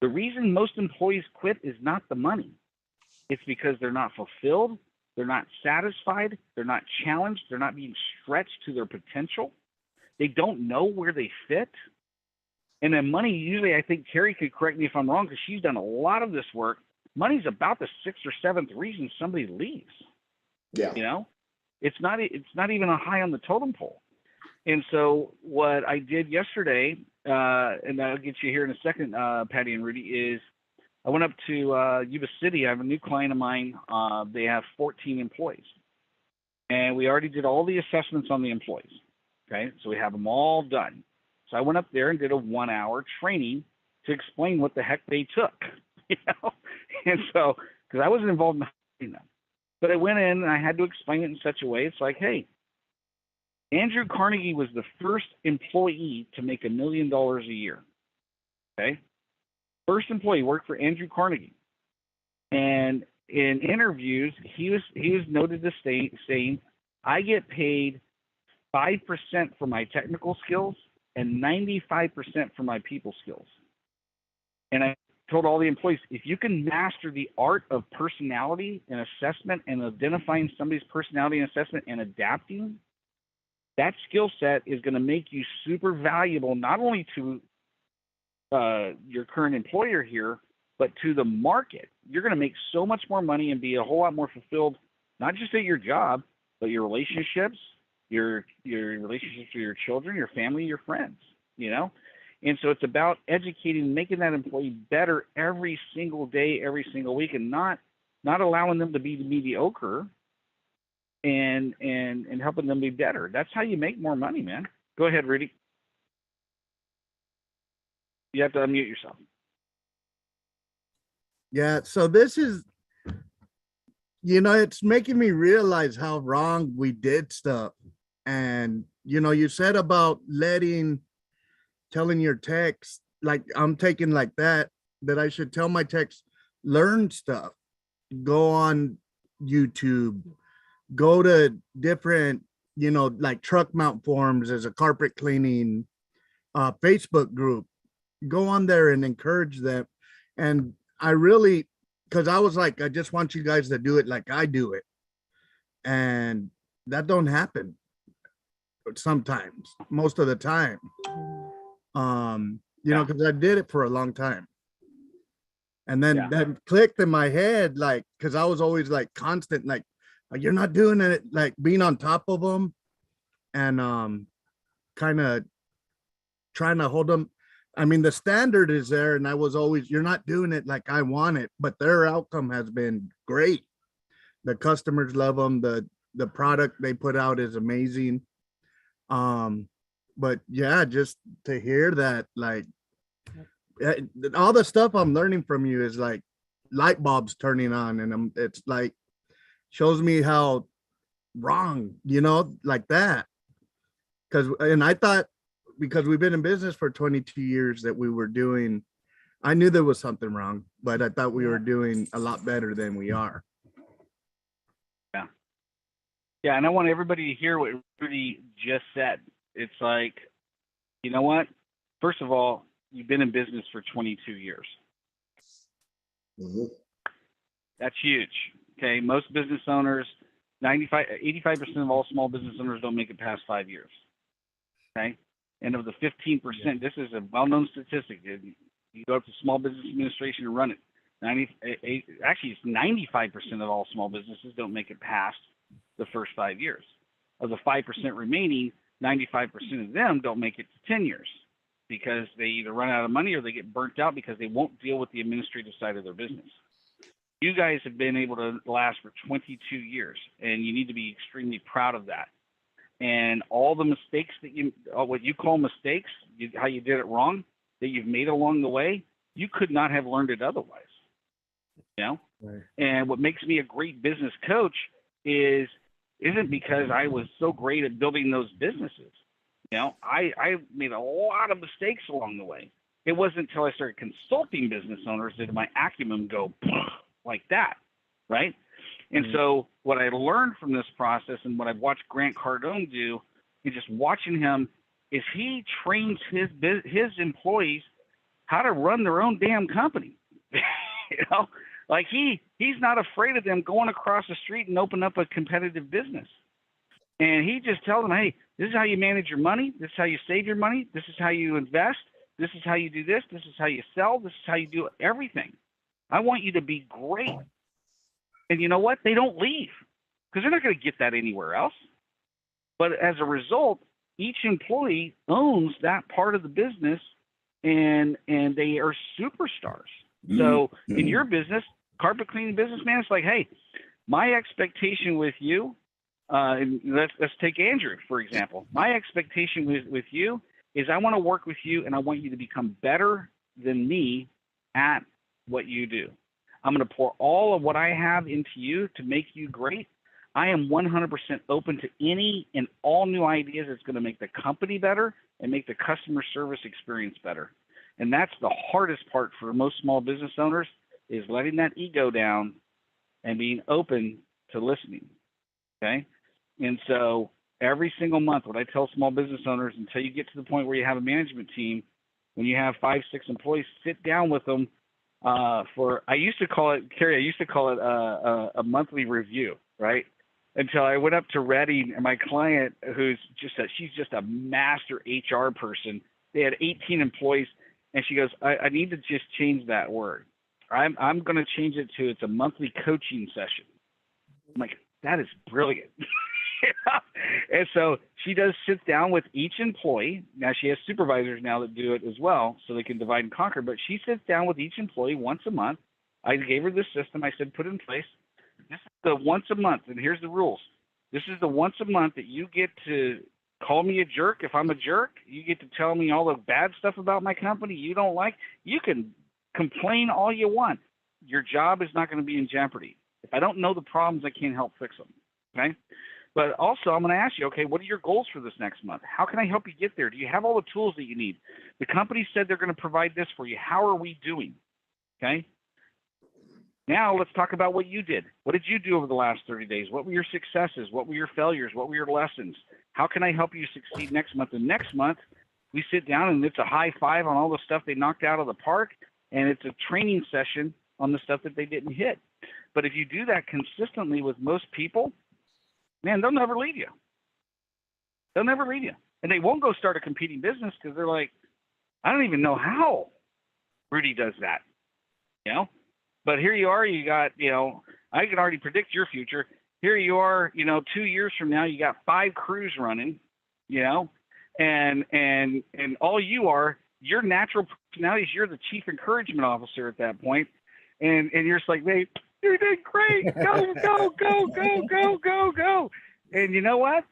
Speaker 1: The reason most employees quit is not the money. It's because they're not fulfilled, they're not satisfied, they're not challenged, they're not being stretched to their potential. They don't know where they fit. And then money, usually, I think Carrie could correct me if I'm wrong, because she's done a lot of this work. Money's about the 6th or 7th reason somebody leaves.
Speaker 4: Yeah.
Speaker 1: It's not even a high on the totem pole. And so what I did yesterday, and I'll get you here in a second, Patty and Rudy, is I went up to Yuba City. I have a new client of mine. They have 14 employees. And we already did all the assessments on the employees. Okay, so we have them all done. So I went up there and did a 1-hour training to explain what the heck they took, And so, because I wasn't involved in hiring them, but I went in and I had to explain it in such a way. It's like, hey, Andrew Carnegie was the first employee to make $1 million a year. Okay, first employee worked for Andrew Carnegie, and in interviews, he was noted to saying, I get paid 5% for my technical skills and 95% for my people skills. And I told all the employees, if you can master the art of personality and assessment and identifying somebody's personality and assessment and adapting, that skill set is going to make you super valuable, not only to your current employer here, but to the market. You're going to make so much more money and be a whole lot more fulfilled, not just at your job, but your relationships, your relationships with your children, your family, your friends, And so it's about educating, making that employee better every single day, every single week, and not allowing them to be mediocre and helping them be better. That's how you make more money, man. Go ahead, Rudy. You have to unmute yourself.
Speaker 2: Yeah, so this is, it's making me realize how wrong we did stuff. And, you said about telling your techs, like I'm taking like that I should tell my techs, learn stuff, go on YouTube, go to different, like truck mount forums as a carpet cleaning Facebook group, go on there and encourage them. And I really, because I was like, I just want you guys to do it like I do it. And that don't happen sometimes, most of the time. Because I did it for a long time. And then that clicked in my head, like, because I was always like constant, like, you're not doing it, like being on top of them and kind of trying to hold them. I mean, the standard is there, and I was always, you're not doing it like I want it, but their outcome has been great. The customers love them. The product they put out is amazing. But yeah, just to hear that, like, all the stuff I'm learning from you is like light bulbs turning on, and it's like shows me how wrong, like that. And I thought, because we've been in business for 22 years, that we were doing, I knew there was something wrong, but I thought we were doing a lot better than we are.
Speaker 1: Yeah, and I want everybody to hear what Rudy just said. It's like, you know what? First of all, you've been in business for 22 years.
Speaker 4: Mm-hmm.
Speaker 1: That's huge. Okay, most business owners, 85% of all small business owners don't make it past 5 years. Okay, and of the 15%, this is a well-known statistic. You go up to Small Business Administration and run it. Actually, it's 95% of all small businesses don't make it past the first 5 years. Of the 5% remaining, 95% of them don't make it to 10 years because they either run out of money or they get burnt out because they won't deal with the administrative side of their business. You guys have been able to last for 22 years, and you need to be extremely proud of that. And all the mistakes that what you call mistakes, how you did it wrong, that you've made along the way, you could not have learned it otherwise. Right. And what makes me a great business coach isn't because I was so great at building those businesses. I made a lot of mistakes along the way. it wasn't until I started consulting business owners that my acumen go like that, right? And so what I learned from this process and what I've watched Grant Cardone do is just watching him is he trains his employees how to run their own damn company. You know, like he's not afraid of them going across the street and open up a competitive business. And he just tells them, hey, this is how you manage your money. This is how you save your money. This is how you invest. This is how you do this. This is how you sell. This is how you do everything. I want you to be great. And you know what? They don't leave because they're not going to get that anywhere else. But as a result, each employee owns that part of the business, and they are superstars. So in your business, carpet cleaning business, man, it's like, hey, my expectation with you, and let's take Andrew, for example. My expectation with you is I want to work with you, and I want you to become better than me at what you do. I'm going to pour all of what I have into you to make you great. I am 100% open to any and all new ideas that's going to make the company better and make the customer service experience better. And that's the hardest part for most small business owners is letting that ego down and being open to listening. Okay. And so every single month, what I tell small business owners, until you get to the point where you have a management team, when you have 5-6 employees, sit down with them I used to call it, Carrie, a monthly review, right? Until I went up to Redding and my client, she's just a master HR person. They had 18 employees, and she goes, I need to just change that word. I'm going to change it to it's a monthly coaching session. I'm like, that is brilliant. And so she does sit down with each employee. Now she has supervisors now that do it as well, so they can divide and conquer. But she sits down with each employee once a month. I gave her this system. I said, put it in place. This is the once a month, and here's the rules. This is the once a month that you get to call me a jerk if I'm a jerk. You get to tell me all the bad stuff about my company you don't like. You can complain all you want. Your job is not going to be in jeopardy. If I don't know the problems, I can't help fix them. Okay? But also, I'm going to ask you, okay, what are your goals for this next month? How can I help you get there? Do you have all the tools that you need? The company said they're going to provide this for you. How are we doing? Okay? Now let's talk about what you did. What did you do over the last 30 days? What were your successes? What were your failures? What were your lessons? How can I help you succeed next month? And next month, we sit down and it's a high five on all the stuff they knocked out of the park, and it's a training session on the stuff that they didn't hit. But if you do that consistently with most people, man, they'll never leave you. They'll never leave you. And they won't go start a competing business because they're like, I don't even know how Rudy does that, you know? But here you are, you got, I can already predict your future. Here you are, 2 years from now, you got 5 crews running, and all you are, your natural personality is you're the chief encouragement officer at that point. And you're just like, hey, you're doing great. Go, go, go, go, go, go, go. And you know what?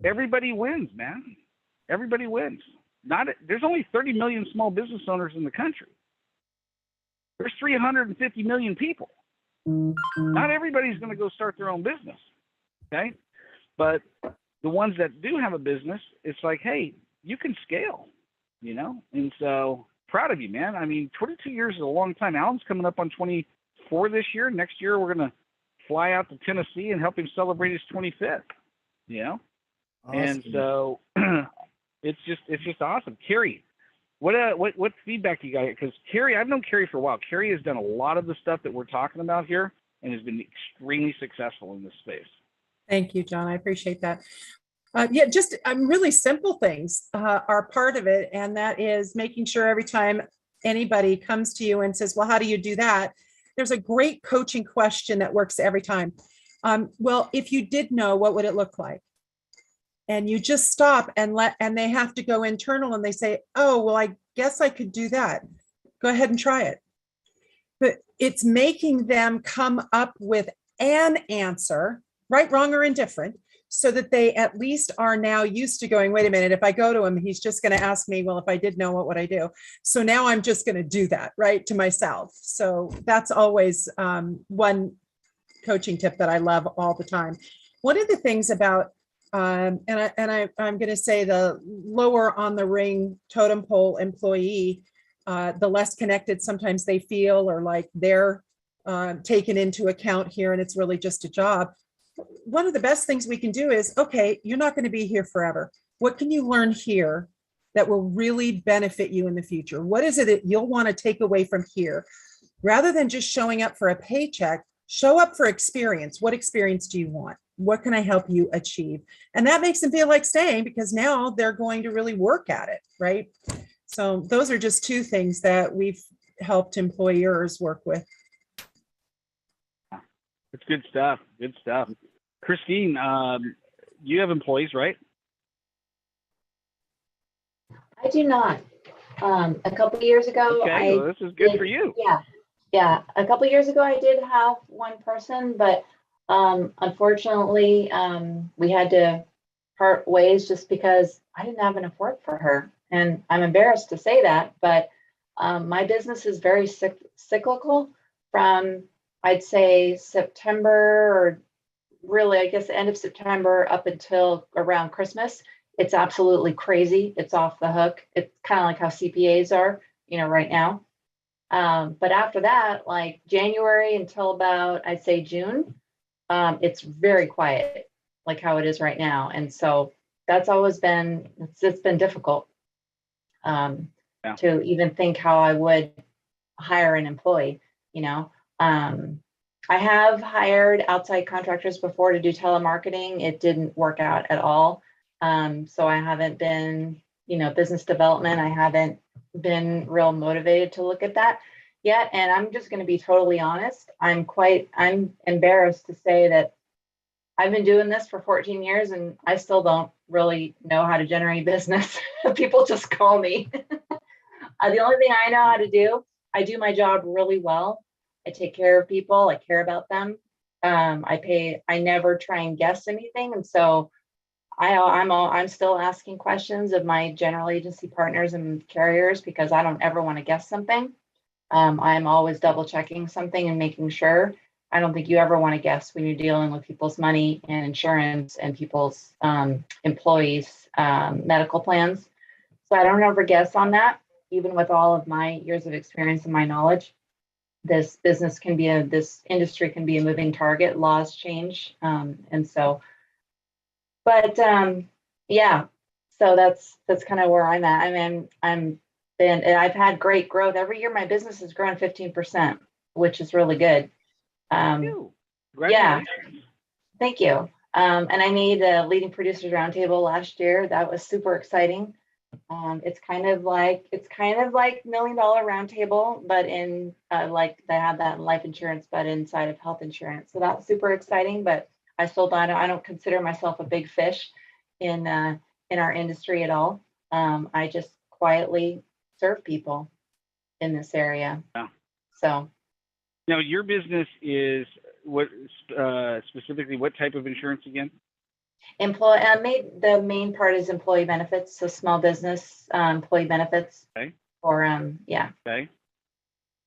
Speaker 1: Everybody wins, man. Everybody wins. There's only 30 million small business owners in the country. There's 350 million people. Not everybody's going to go start their own business, okay? But the ones that do have a business, it's like, hey, you can scale, And so proud of you, man. I mean, 22 years is a long time. Alan's coming up on 24 this year. Next year, we're going to fly out to Tennessee and help him celebrate his 25th, Awesome. And so it's just awesome. Carrie, what feedback you got? Because Carrie, I've known Carrie for a while. Carrie has done a lot of the stuff that we're talking about here and has been extremely successful in this space.
Speaker 3: Thank you, John. I appreciate that. Just really simple things are part of it. And that is making sure every time anybody comes to you and says, well, how do you do that? There's a great coaching question that works every time. Well, if you did know, what would it look like? And you just stop and they have to go internal and they say, oh, well, I guess I could do that. Go ahead and try it. But it's making them come up with an answer, right, wrong, or indifferent, so that they at least are now used to going, wait a minute, if I go to him, he's just going to ask me, well, if I did know, what would I do? So now I'm just going to do that, right, to myself. So that's always one coaching tip that I love all the time. One of the things about, I'm going to say the lower on the ring totem pole employee, the less connected sometimes they feel, or like they're taken into account here and it's really just a job. One of the best things we can do is, okay, you're not going to be here forever. What can you learn here that will really benefit you in the future? What is it that you'll want to take away from here? Rather than just showing up for a paycheck, show up for experience. What experience do you want? What can I help you achieve? And that makes them feel like staying, because now they're going to really work at it, right? So those are just two things that we've helped employers work with.
Speaker 1: It's good stuff. Good stuff. Christine, you have employees, right?
Speaker 5: I do not. A couple of years ago,
Speaker 1: Okay, well, this is good for you.
Speaker 5: Yeah. A couple of years ago, I did have one person, but unfortunately, we had to part ways just because I didn't have enough work for her. And I'm embarrassed to say that, but my business is very cyclical from, I'd say, September, or really, I guess, the end of September up until around Christmas. It's absolutely crazy. It's off the hook. It's kind of like how CPAs are, right now. But after that, like January until about, I'd say, June, it's very quiet, like how it is right now. And so that's always been, it's been difficult to even think how I would hire an employee, I have hired outside contractors before to do telemarketing. It didn't work out at all. So I haven't been, business development. I haven't been real motivated to look at that yet. And I'm just going to be totally honest. I'm embarrassed to say that I've been doing this for 14 years and I still don't really know how to generate business. People just call me. The only thing I know how to do, I do my job really well. I take care of people. I care about them. I never try and guess anything. And so I'm still asking questions of my general agency partners and carriers, because I don't ever want to guess something. I'm always double checking something and making sure. I don't think you ever want to guess when you're dealing with people's money and insurance and people's employees' medical plans. So I don't ever guess on that, even with all of my years of experience and my knowledge. This industry can be a moving target. Laws change, and so. But yeah, so that's kind of where I'm at. I mean, I've had great growth every year. My business has grown 15%, which is really good. Yeah, thank you. And I made a leading producers roundtable last year. That was super exciting. It's kind of like $1 Million Roundtable, but in like they have that in life insurance, but inside of health insurance. So that's super exciting. But I don't consider myself a big fish in our industry at all. I just quietly serve people in this area. Yeah. So.
Speaker 1: Now, your business is what specifically? What type of insurance again?
Speaker 5: The main part is employee benefits, so small business employee benefits.
Speaker 1: Okay.
Speaker 5: Or yeah.
Speaker 1: Okay.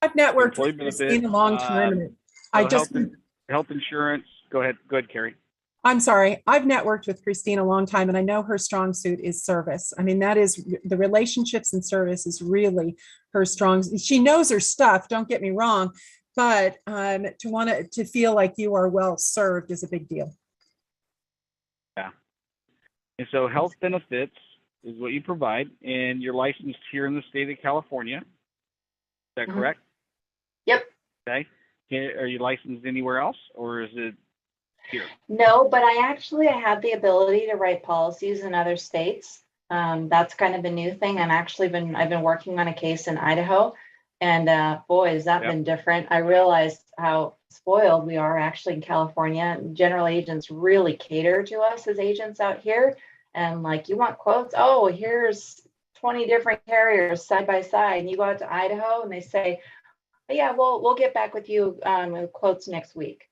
Speaker 3: I've networked with Christine a long time.
Speaker 1: Health insurance. Go ahead, Carrie.
Speaker 3: I'm sorry. I've networked with Christine a long time, and I know her strong suit is service. I mean, that is the relationships and service is really her strong. She knows her stuff. Don't get me wrong, but to feel like you are well served is a big deal.
Speaker 1: Yeah. And so health benefits is what you provide, and you're licensed here in the state of California. Is that correct?
Speaker 5: Yep.
Speaker 1: Okay. Are you licensed anywhere else, or is it here?
Speaker 5: No, but I have the ability to write policies in other states. That's kind of a new thing. I've been working on a case in Idaho, and boy, has that been different. I realized how spoiled we are actually in California. General agents really cater to us as agents out here. And like, you want quotes? Oh, here's 20 different carriers side by side. And you go out to Idaho and they say, yeah, we'll get back with you with quotes next week.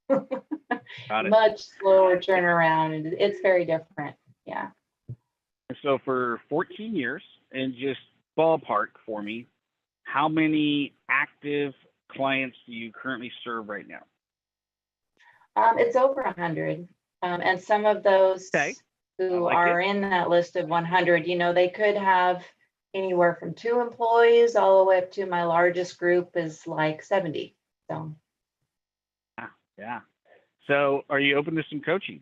Speaker 5: Much slower turnaround. And it's very different. Yeah.
Speaker 1: So for 14 years, and just ballpark for me, how many active clients do you currently serve right now?
Speaker 5: It's over 100. And some of those who are in that list of 100, they could have anywhere from 2 employees all the way up to my largest group is like 70. So
Speaker 1: Yeah. So are you open to some coaching?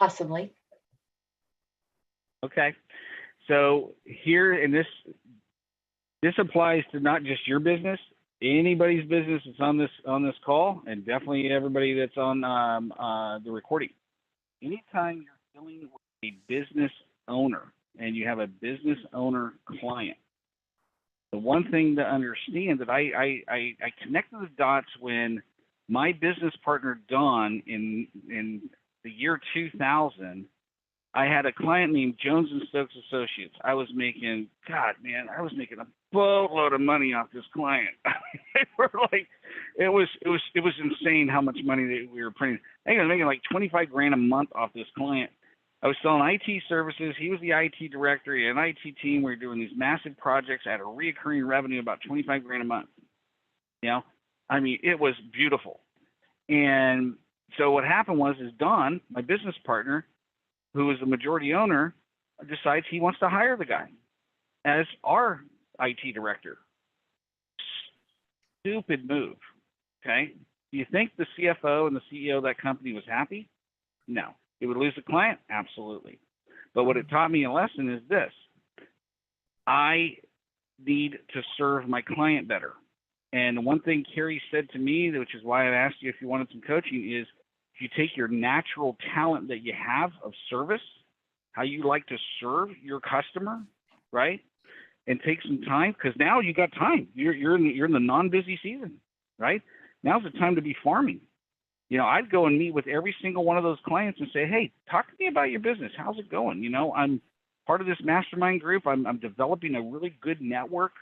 Speaker 5: possibly.
Speaker 1: Okay. So here in this applies to not just your business, anybody's business that's on this call, and definitely everybody that's on the recording. Anytime you're dealing with a business owner and you have a business owner client, the one thing to understand that I connected the dots when my business partner Don in the year 2000. I had a client named Jones and Stokes Associates. I was making a boatload of money off this client. They were like, it was insane how much money that we were printing. I think I was making like 25 grand a month off this client. I was selling IT services. He was the IT director. He had an IT team. We were doing these massive projects. I had a reoccurring revenue about 25 grand a month. You know, I mean, it was beautiful. And so what happened is Don, my business partner, who is the majority owner, decides he wants to hire the guy as our IT director. Stupid move. Okay. Do you think the CFO and the CEO of that company was happy? No. It would lose the client? Absolutely. But what it taught me a lesson is this. I need to serve my client better. And one thing Carrie said to me, which is why I asked you if you wanted some coaching, is if you take your natural talent that you have of service, how you like to serve your customer, right? And take some time, because now you got time. You're in the non-busy season, right? Now's the time to be farming. You know, I'd go and meet with every single one of those clients and say, hey, talk to me about your business. How's it going? You know, I'm part of this mastermind group. I'm developing a really good network.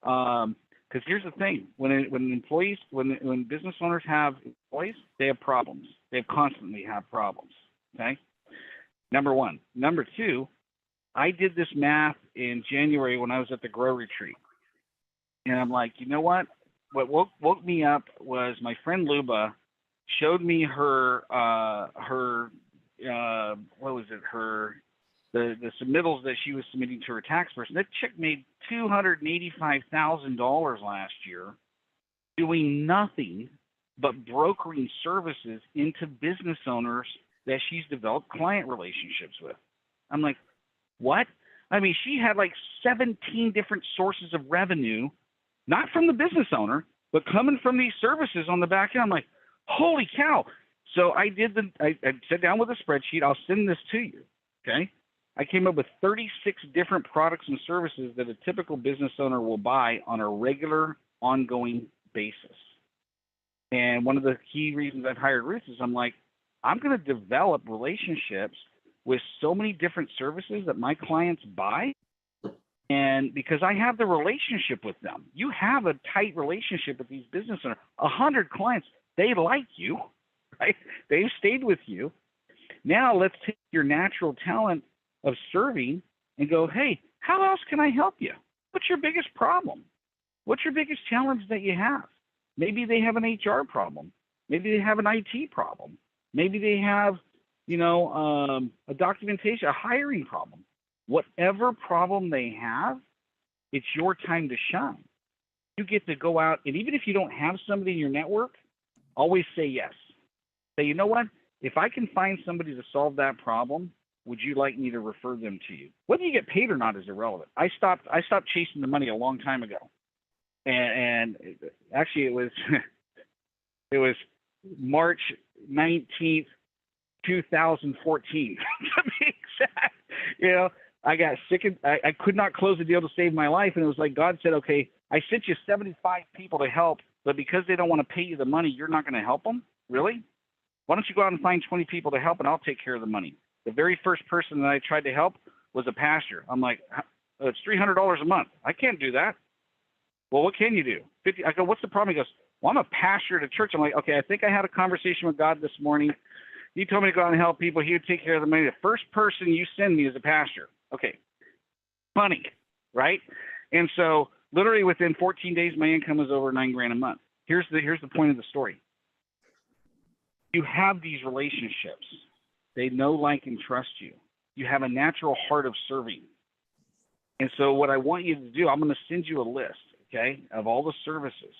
Speaker 1: Because here's the thing: when business owners have employees, they have problems. They constantly have problems. Okay. Number one. Number two, I did this math in January when I was at the Grow Retreat, and I'm like, you know what? What woke me up was my friend Luba showed me her the submittals that she was submitting to her tax person. That chick made $285,000 last year doing nothing but brokering services into business owners that she's developed client relationships with. I'm like, what? I mean, she had like 17 different sources of revenue, not from the business owner, but coming from these services on the back end. I'm like, holy cow. So I sat down with a spreadsheet. I'll send this to you. Okay. I came up with 36 different products and services that a typical business owner will buy on a regular, ongoing basis. And one of the key reasons I've hired Ruth is I'm like, I'm going to develop relationships with so many different services that my clients buy. And because I have the relationship with them, you have a tight relationship with these business owners. 100 clients, they like you, right? They've stayed with you. Now let's take your natural talent of serving and go, hey, how else can I help you? What's your biggest problem? What's your biggest challenge that you have? Maybe they have an HR problem. Maybe they have an IT problem. Maybe they have, a documentation, a hiring problem. Whatever problem they have, it's your time to shine. You get to go out, and even if you don't have somebody in your network, always say yes. Say, you know what? If I can find somebody to solve that problem, would you like me to refer them to you? Whether you get paid or not is irrelevant. I stopped chasing the money a long time ago. And actually it was March 19th, 2014 to be exact. I got sick and I could not close the deal to save my life. And it was like God said, okay, I sent you 75 people to help, but because they don't want to pay you the money, you're not going to help them? Really? Why don't you go out and find 20 people to help and I'll take care of the money? The very first person that I tried to help was a pastor. I'm like, it's $300 a month. I can't do that. Well, what can you do? 50. I go, what's the problem? He goes, well, I'm a pastor at a church. I'm like, okay, I think I had a conversation with God this morning. He told me to go out and help people. He would take care of the money. The first person you send me is a pastor. Okay. Funny, right? And so literally within 14 days, my income was over $9,000 a month. Here's the point of the story. You have these relationships. They know, like, and trust you. You have a natural heart of serving. And so what I want you to do, I'm going to send you a list, okay, of all the services.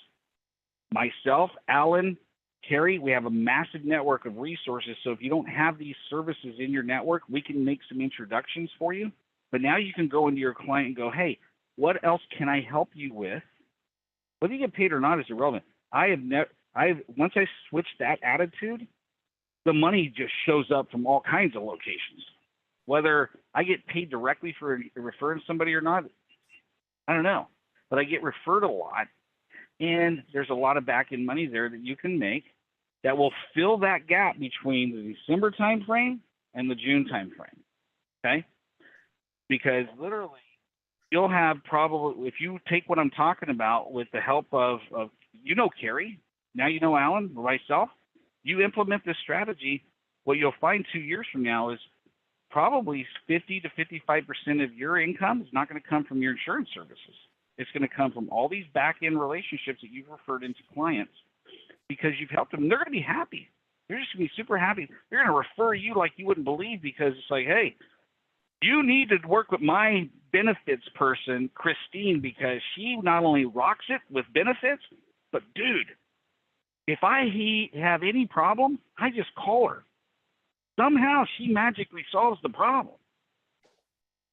Speaker 1: Myself, Alan, Carrie, we have a massive network of resources. So if you don't have these services in your network, we can make some introductions for you. But now you can go into your client and go, hey, what else can I help you with? Whether you get paid or not is irrelevant. Once I switch that attitude, the money just shows up from all kinds of locations. Whether I get paid directly for referring somebody or not, I don't know. But I get referred a lot, and there's a lot of back-end money there that you can make that will fill that gap between the December timeframe and the June timeframe. Okay? Because literally, you'll have probably, if you take what I'm talking about with the help of Carrie, now you know Alan, myself, you implement this strategy, what you'll find 2 years from now is probably 50 to 55% of your income is not going to come from your insurance services. It's going to come from all these back-end relationships that you've referred into clients because you've helped them. They're going to be happy. They're just going to be super happy. They're going to refer you like you wouldn't believe because it's like, hey, you need to work with my benefits person, Christine, because she not only rocks it with benefits, but dude, if I have any problem, I just call her. Somehow she magically solves the problem.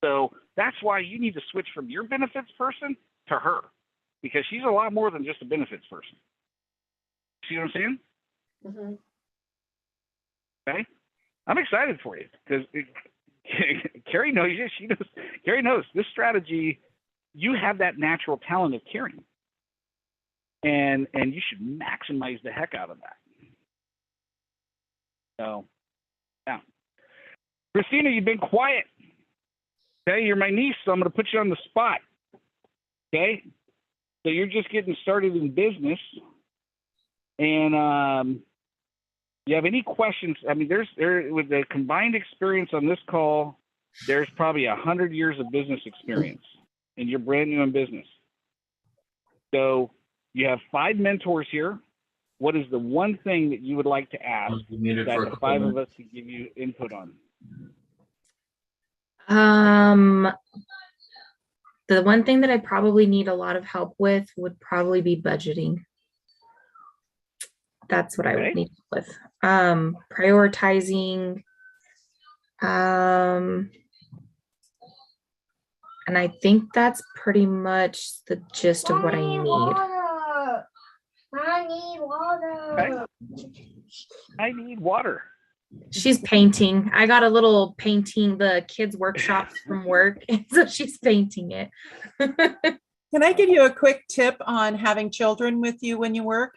Speaker 1: So that's why you need to switch from your benefits person to her, because she's a lot more than just a benefits person. See what I'm saying?
Speaker 5: Mm-hmm.
Speaker 1: Okay. I'm excited for you because Carrie knows you. She knows. Carrie knows this strategy. You have that natural talent of caring, and you should maximize the heck out of that. So, yeah. Christina, you've been quiet. Okay, you're my niece, so I'm going to put you on the spot. Okay, so you're just getting started in business, and you have any questions? I mean, there with the combined experience on this call, there's probably 100 years of business experience, and you're brand new in business. So you have 5 mentors here. What is the one thing that you would like to ask that the 5 of us can give you input on?
Speaker 7: The one thing that I probably need a lot of help with would probably be budgeting. That's what I would need help with. Prioritizing. And I think that's pretty much the gist of what I need.
Speaker 8: I need water.
Speaker 1: Okay. I need water.
Speaker 7: She's painting. I got a little painting, the kids' workshops from work, and so she's painting it.
Speaker 3: Can I give you a quick tip on having children with you when you work?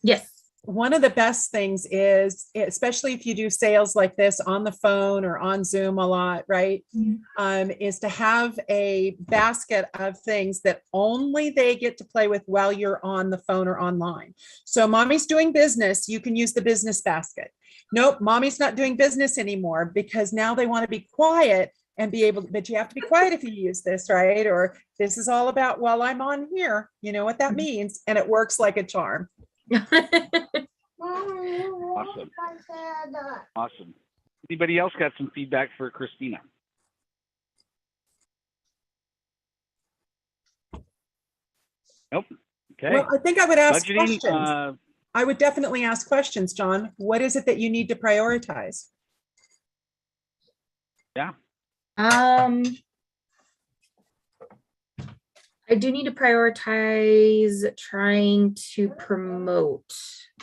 Speaker 7: Yes.
Speaker 3: One of the best things is, especially if you do sales like this on the phone or on Zoom a lot, right? Mm-hmm. Is to have a basket of things that only they get to play with while you're on the phone or online. So mommy's doing business, you can use the business basket. Nope, mommy's not doing business anymore because now they want to be quiet and be able to, but you have to be quiet if you use this, right? Or this is all about while I'm on here, you know what that means, and it works like a charm.
Speaker 1: Awesome. Awesome. Anybody else got some feedback for Christina? Nope. Okay.
Speaker 3: Well, I think I would ask
Speaker 1: budgeting,
Speaker 3: questions. I would definitely ask questions, John. What is it that you need to prioritize?
Speaker 1: Yeah.
Speaker 7: I do need to prioritize trying to promote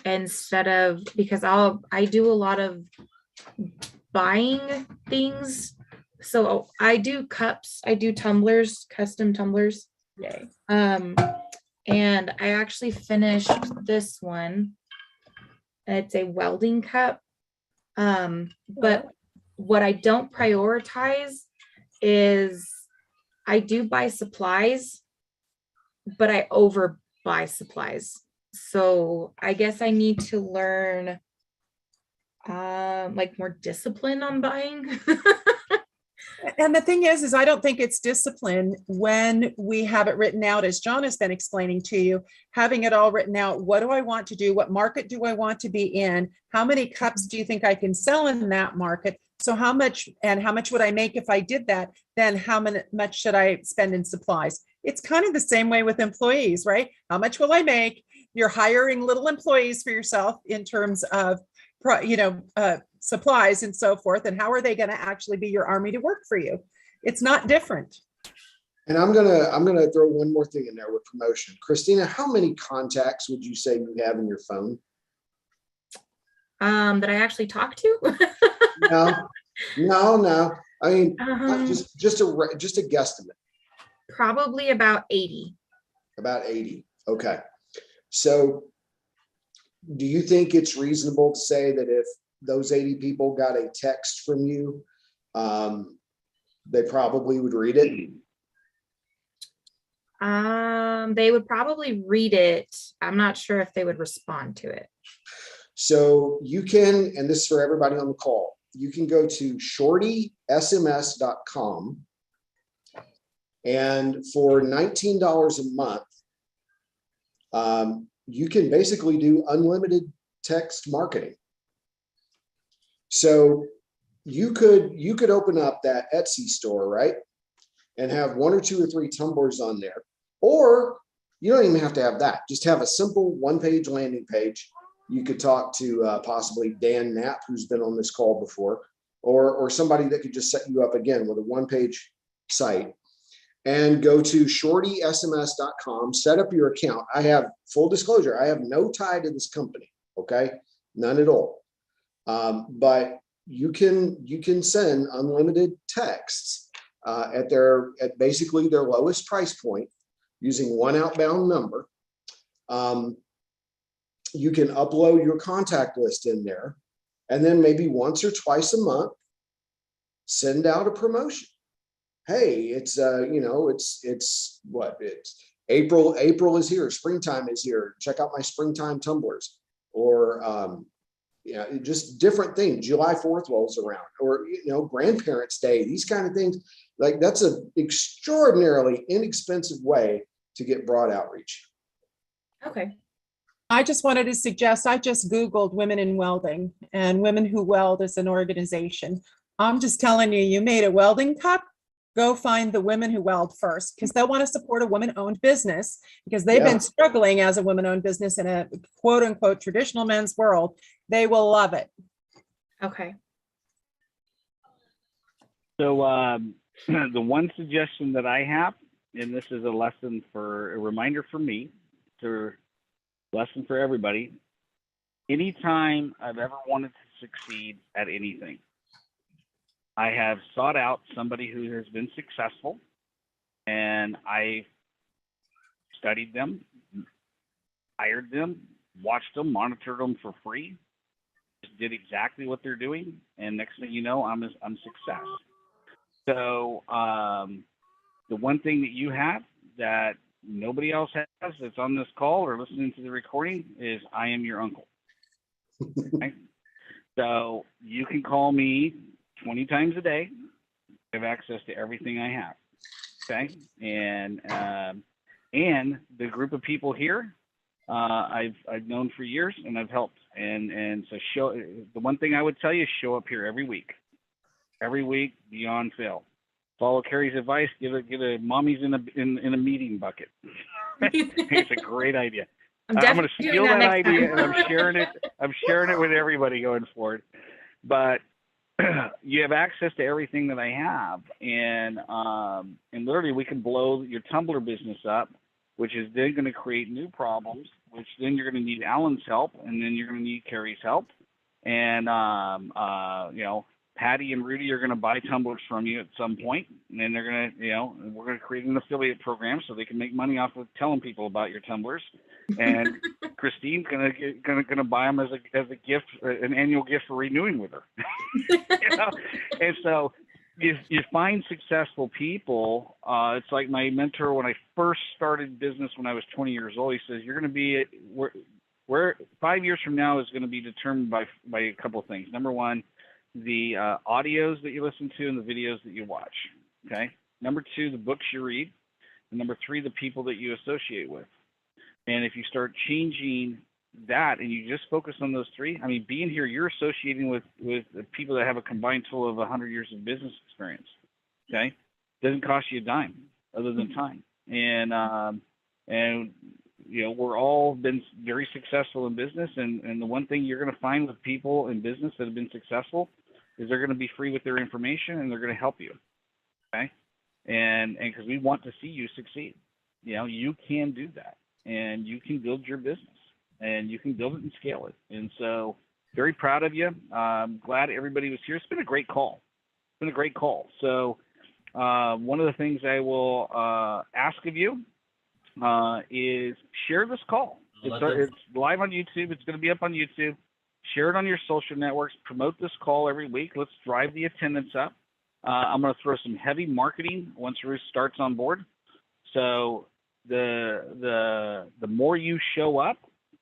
Speaker 7: instead of, because I do a lot of buying things. So I do cups, I do tumblers, custom tumblers.
Speaker 3: Yay.
Speaker 7: And I actually finished this one. It's a welding cup. But what I don't prioritize is I do buy supplies, but I overbuy supplies. So I guess I need to learn like more discipline on buying.
Speaker 3: And the thing is I don't think it's discipline when we have it written out, as John has been explaining to you, having it all written out. What do I want to do? What market do I want to be in? How many cups do you think I can sell in that market? So how much would I make if I did that? Then much should I spend in supplies? It's kind of the same way with employees, right? How much will I make? You're hiring little employees for yourself in terms of, supplies and so forth. And how are they going to actually be your army to work for you? It's not different.
Speaker 4: And I'm gonna throw one more thing in there with promotion. Christina, how many contacts would you say you have in your phone?
Speaker 7: That I actually talk to?
Speaker 4: No. I mean, just a guesstimate.
Speaker 7: Probably about 80.
Speaker 4: About 80. Okay. So do you think it's reasonable to say that if those 80 people got a text from you, they probably would read it?
Speaker 7: They would probably read it. I'm not sure if they would respond to it.
Speaker 4: So you can, and this is for everybody on the call, you can go to shortysms.com, and for $19 a month, you can basically do unlimited text marketing. So you could open up that Etsy store, right? And have 1 or 2 or 3 tumblers on there. Or you don't even have to have that. Just have a simple one-page landing page. You could talk to possibly Dan Knapp, who's been on this call before, or somebody that could just set you up again with a one-page site. And go to shortysms.com, set up your account. I have full disclosure, I have no tie to this company, okay? None at all. But you can send unlimited texts at basically their lowest price point using one outbound number. You can upload your contact list in there, and then maybe once or twice a month, send out a promotion. Hey, it's April is here, springtime is here. Check out my springtime tumblers, or just different things. July 4th rolls around, or Grandparents' Day, these kind of things. Like, that's an extraordinarily inexpensive way to get broad outreach.
Speaker 7: Okay.
Speaker 3: I just wanted to suggest, I just Googled women in welding, and Women Who Weld is an organization. I'm just telling you, you made a welding cup, go find the Women Who Weld first, because they'll want to support a woman-owned business, because they've been struggling as a woman-owned business in a quote unquote traditional men's world. They will love it.
Speaker 7: Okay.
Speaker 1: So the one suggestion that I have, and this is a reminder for me, to lesson for everybody. Anytime I've ever wanted to succeed at anything, I have sought out somebody who has been successful, and I studied them, hired them, watched them, monitored them for free, just did exactly what they're doing, and next thing you know, I'm success. So the one thing that you have that nobody else has that's on this call or listening to the recording is I am your uncle. Okay? So you can call me 20 times a day. I have access to everything I have. Okay. And the group of people here, I've known for years, and I've helped. And so the one thing I would tell you is show up here every week beyond fail. Follow Carrie's advice. Get a mommy's in a meeting bucket. It's a great idea. I'm going to steal that idea, and I'm sharing it. I'm sharing it with everybody going forward. But you have access to everything that I have, and literally we can blow your Tumblr business up, which is then going to create new problems, which then you're going to need Alan's help, and then you're going to need Carrie's help, and Patty and Rudy are going to buy tumblers from you at some point, and then they're going to, we're going to create an affiliate program so they can make money off of telling people about your tumblers. And Christine's going to buy them as a gift, an annual gift for renewing with her. And so you find successful people. It's like my mentor when I first started business when I was 20 years old. He says, you're going to be where 5 years from now is going to be determined by a couple of things. Number one, the audios that you listen to and the videos that you watch. Okay. Number two, the books you read. And number three, the people that you associate with. And if you start changing that and you just focus on those three, I mean, being here, you're associating with the people that have a combined total of 100 years of business experience. Okay. Doesn't cost you a dime other than time. And you know, we're all been very successful in business. And the one thing you're going to find with people in business that have been successful is they're going to be free with their information and they're going to help you. Okay. And because we want to see you succeed. You know, you can do that and you can build your business and you can build it and scale it. And so very proud of you. I'm glad everybody was here. It's been a great call. It's been a great call. So one of the things I will ask of you is share this call. It's live on YouTube. It's going to be up on YouTube. Share it on your social networks. Promote this call every week. Let's drive the attendance up. I'm going to throw some heavy marketing once Ruth starts on board. So the more you show up,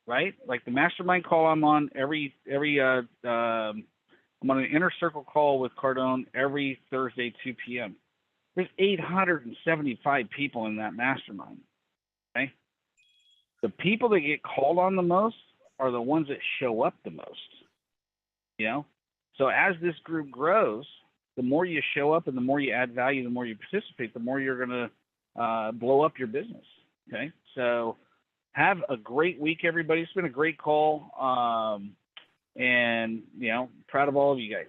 Speaker 1: right? Like the mastermind call I'm on I'm on an inner circle call with Cardone every Thursday, 2 p.m. There's 875 people in that mastermind. Okay. The people that get called on the most are the ones that show up the most. You know? So as this group grows, the more you show up and the more you add value, the more you participate, the more you're going to blow up your business. Okay. So have a great week, everybody. It's been a great call. And, you know, proud of all of you guys.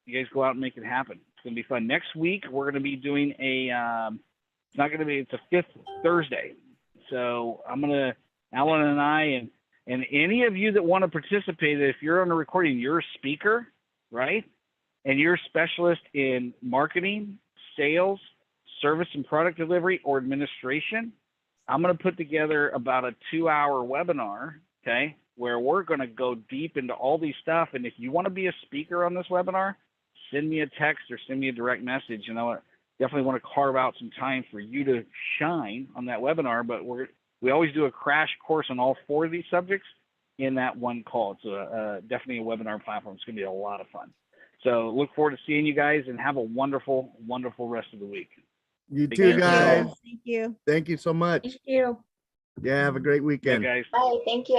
Speaker 1: You guys go out and make it happen. It's going to be fun. Next week, we're going to be doing it's a fifth Thursday. So Alan and I, and any of you that want to participate, if you're on the recording, you're a speaker, right? And you're a specialist in marketing, sales, service and product delivery, or administration, I'm going to put together about a 2-hour webinar, okay, where we're going to go deep into all these stuff. And if you want to be a speaker on this webinar, send me a text or send me a direct message. And I definitely want to carve out some time for you to shine on that webinar. But we always do a crash course on all 4 of these subjects in that one call. It's definitely a webinar platform. It's going to be a lot of fun. So look forward to seeing you guys and have a wonderful, wonderful rest of the week.
Speaker 2: You too, guys.
Speaker 9: Thank you.
Speaker 2: Thank you so much.
Speaker 7: Thank you.
Speaker 2: Yeah, have a great weekend.
Speaker 1: Yeah, guys.
Speaker 5: Bye. Thank you.